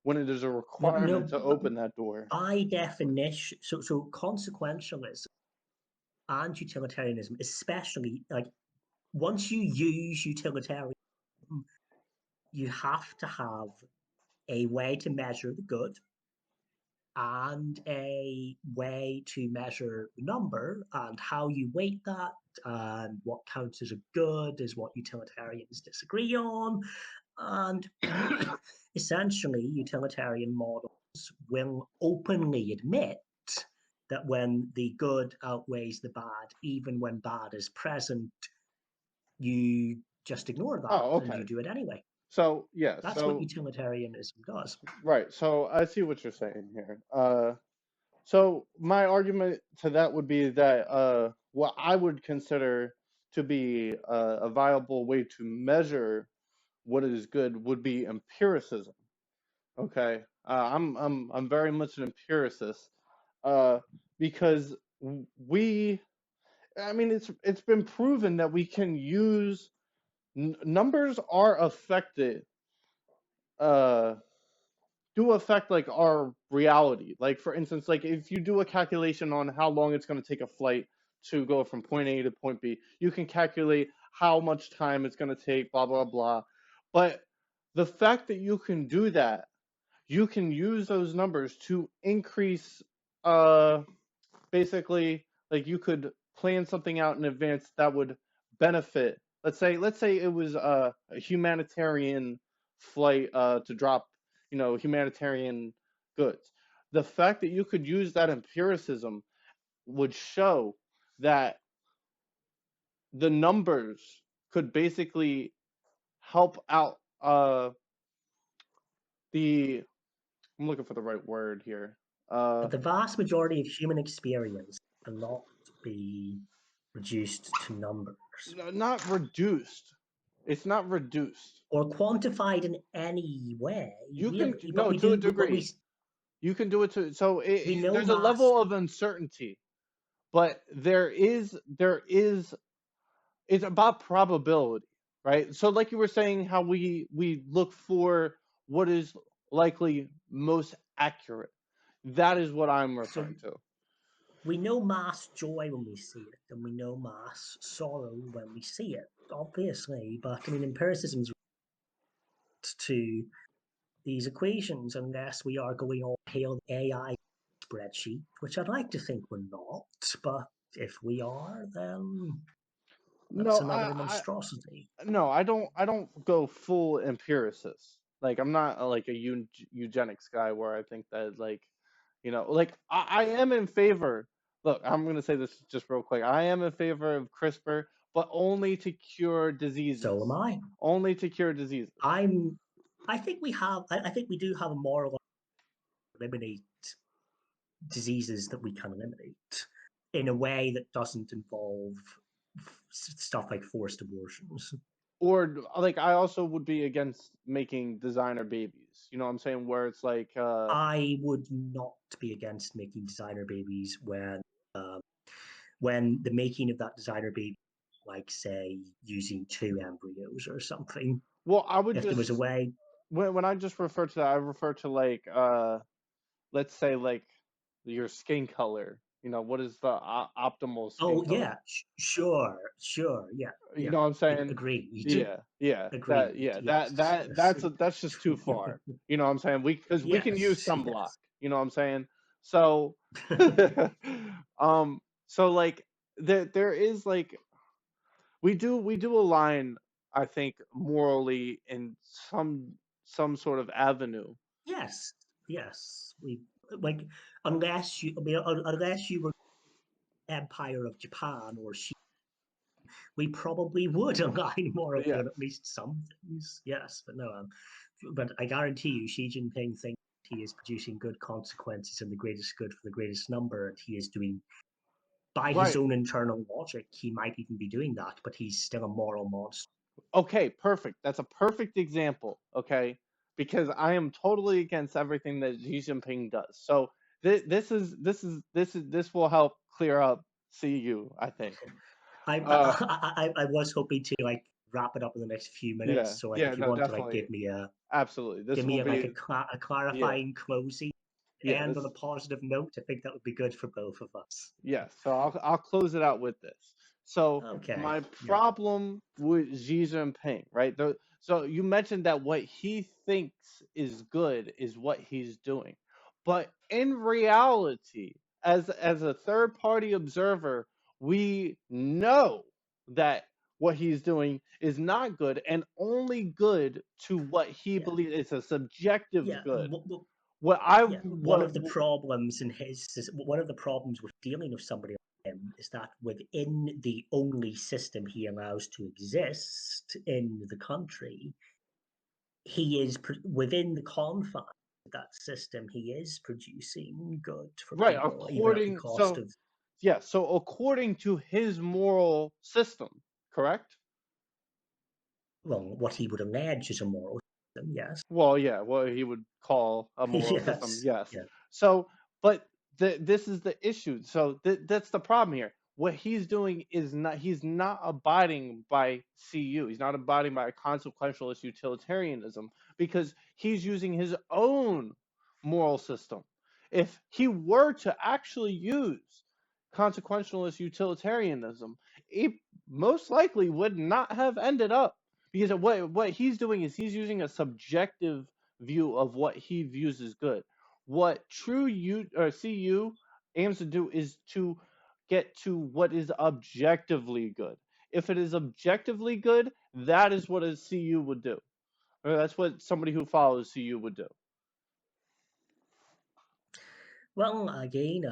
when it is a well, requirement no, to open that door. by definition. So consequentialism and utilitarianism, especially, like, once you use utilitarianism, you have to have a way to measure the good and a way to measure the number, and how you weight that and what counts as a good is what utilitarians disagree on. And essentially, utilitarian models will openly admit that when the good outweighs the bad, even when bad is present, you just ignore Oh, that and you okay. do it anyway. So yeah, That's what so utilitarianism does. right. So I see what you're saying here. So my argument to that would be that what I would consider to be a viable way to measure what is good would be empiricism. Okay, I'm very much an empiricist, uh, because we, I mean, it's been proven that we can use numbers are affected, uh, do affect like our reality. Like for instance, like if you do a calculation on how long it's going to take a flight to go from point A to point B, you can calculate how much time it's going to take, blah blah blah. But the fact that you can do that, you can use those numbers to increase, uh basically, like you could plan something out in advance that would benefit let's say it was a humanitarian flight to drop, humanitarian goods. The fact that you could use that empiricism would show that the numbers could basically help out the I'm looking for the right word here. Uh, But the vast majority of human experience cannot be reduced to numbers not reduced. It's not reduced. or quantified in any way, You can really. But no we to a do, but degree. You can do it to so we know there's a mass. level of uncertainty, but there is it's about probability, right? So like you were saying, how we look for what is likely most accurate. That is what I'm So referring to. we know mass joy when we see it, and we know mass sorrow when we see it, obviously. But I mean, empiricism is to these equations unless we are going on pale AI spreadsheet, which I'd like to think we're not. But if we are, then that's No, another monstrosity. no, I don't go full empiricist. Like I'm not like a eugenics guy where I think that like, like I am in favor. Look, I'm gonna say this just real quick. I am in favor of CRISPR, but only to cure So am diseases. I. Only to cure diseases. I'm. I think we have. I think we do have a moral to eliminate diseases that we can eliminate in a way that doesn't involve stuff like forced abortions. Or like I also would be against making designer babies. You know what I'm saying? Where it's like I would not be against making designer babies uh, when the making of that designer baby, like say using two embryos or something. well, I would If there was a just way, when I just refer to that, I refer to like let's say like your skin color. What is the optimal skin oh color? yeah, sure, yeah, You yeah, know what I'm saying? agreed, Yeah, yeah. That agreed, yeah, that yes, that yes, that's just too far. You know what I'm saying? Because we can use yes, sunblock. yes, You know what I'm saying? So, so like there is like we do align, I think, morally in some sort of avenue. yes, yes. We like unless you, I mean, unless you were Empire of Japan or we probably would align morally on at Yes. least some things. Yes, but no. But I guarantee you, Xi Jinping thinks he is producing good consequences and the greatest good for the greatest number, and he is doing by his Right. own internal logic. He might even be doing that, but he's still a moral monster. Okay, perfect. That's a perfect example, okay? Because I am totally against everything that Xi Jinping does. So this will help clear up CU, I think. I, Uh, I was hoping to like wrap it up in the next few minutes. yeah, So like, yeah, if you no, want to like definitely, absolutely. This give will me like be, a yeah, clarifying closing yeah. end on a This positive note, I think that would be good for both of us. Yes, so I'll close it out with this. So Okay. my Yeah. problem with Xi Jinping, right? So you mentioned that what he thinks is good is what he's doing, but in reality, as a third party observer, we know that what he's doing is not good and only good to what he Yeah. believes. It's a subjective Yeah. good. What I Yeah. One what of the problems in his one of the problems with dealing with somebody like him is that within the only system he allows to exist in the country, he is within the confines of that system. He is producing good for right people, even at the according cost so of yeah, so according to his moral system, correct? well, what he would allege is a moral system. Yes. Well, yeah, what he would call a moral system, Yes. yes. Yeah. So, but this is the issue. So that's the problem here. What he's doing is he's not abiding by CU. He's not abiding by consequentialist utilitarianism because he's using his own moral system. If he were to actually use consequentialist utilitarianism, it most likely would not have ended up because what he's doing is he's using a subjective view of what he views as good. What true U or CU aims to do is to get to what is objectively good. if it is objectively good, that is what a CU would do. Or that's what somebody who follows CU would do. Well, again,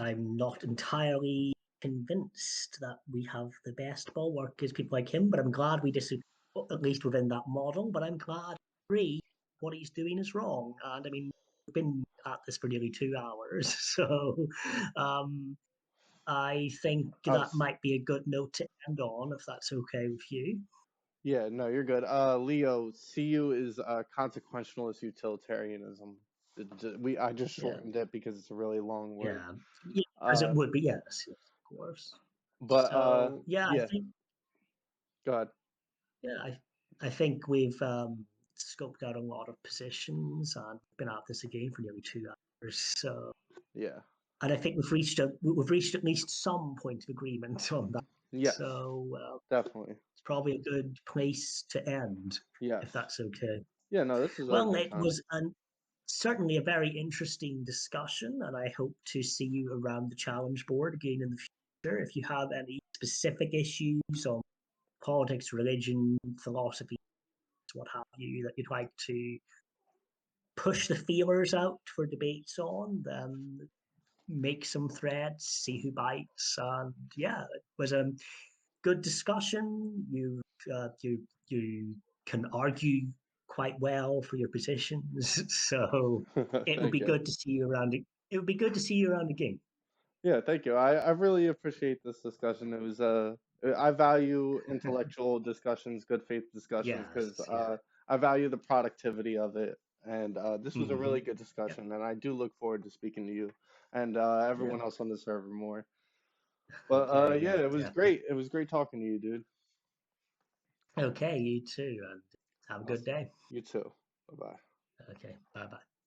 I'm not entirely convinced that we have the best ball workers, people like him, but I'm glad we disagree, at least within that model. But I'm glad we agree what he's doing is wrong. And I mean, we've been at this for nearly 2 hours. So I think I that was, might be a good note to end on, if that's okay with you. yeah, no, you're good. Leo, CU is consequentialist utilitarianism. I just Yeah. shortened it because it's a really long word. Yeah. Yeah, as it Uh, would be. Yes, yes, of course. but So yeah, I yeah, think go ahead. yeah, I think we've scoped out a lot of positions and been at this again for nearly 2 hours. So, Yeah. and I think we've reached at least some point of agreement on that. Yes, So definitely. it's probably a good place to end, if Yes. that's okay. Yeah, no, this is a Well, good it time. was certainly a very interesting discussion, and I hope to see you around the challenge board again in the future. If you have any specific issues on politics, religion, philosophy, what have you, that you'd like to push the feelers out for debates on, then make some threads, see who bites. And yeah, it was a good discussion. You can argue quite well for your positions, so it would Thank be you. good to see you around. It would be good to see you around again. Yeah, thank you. I really appreciate this discussion. It was I value intellectual discussions, good faith discussions, because Yes, yeah. I value the productivity of it. And this was a really Mm-hmm. good Yeah, discussion, and I do look forward to speaking to you and yeah. everyone else on the server more. But Okay, yeah, yeah, it was definitely. great. It was great talking to you, dude. Okay, you too, and have a good Awesome. day. You too. Bye bye. Okay, bye bye.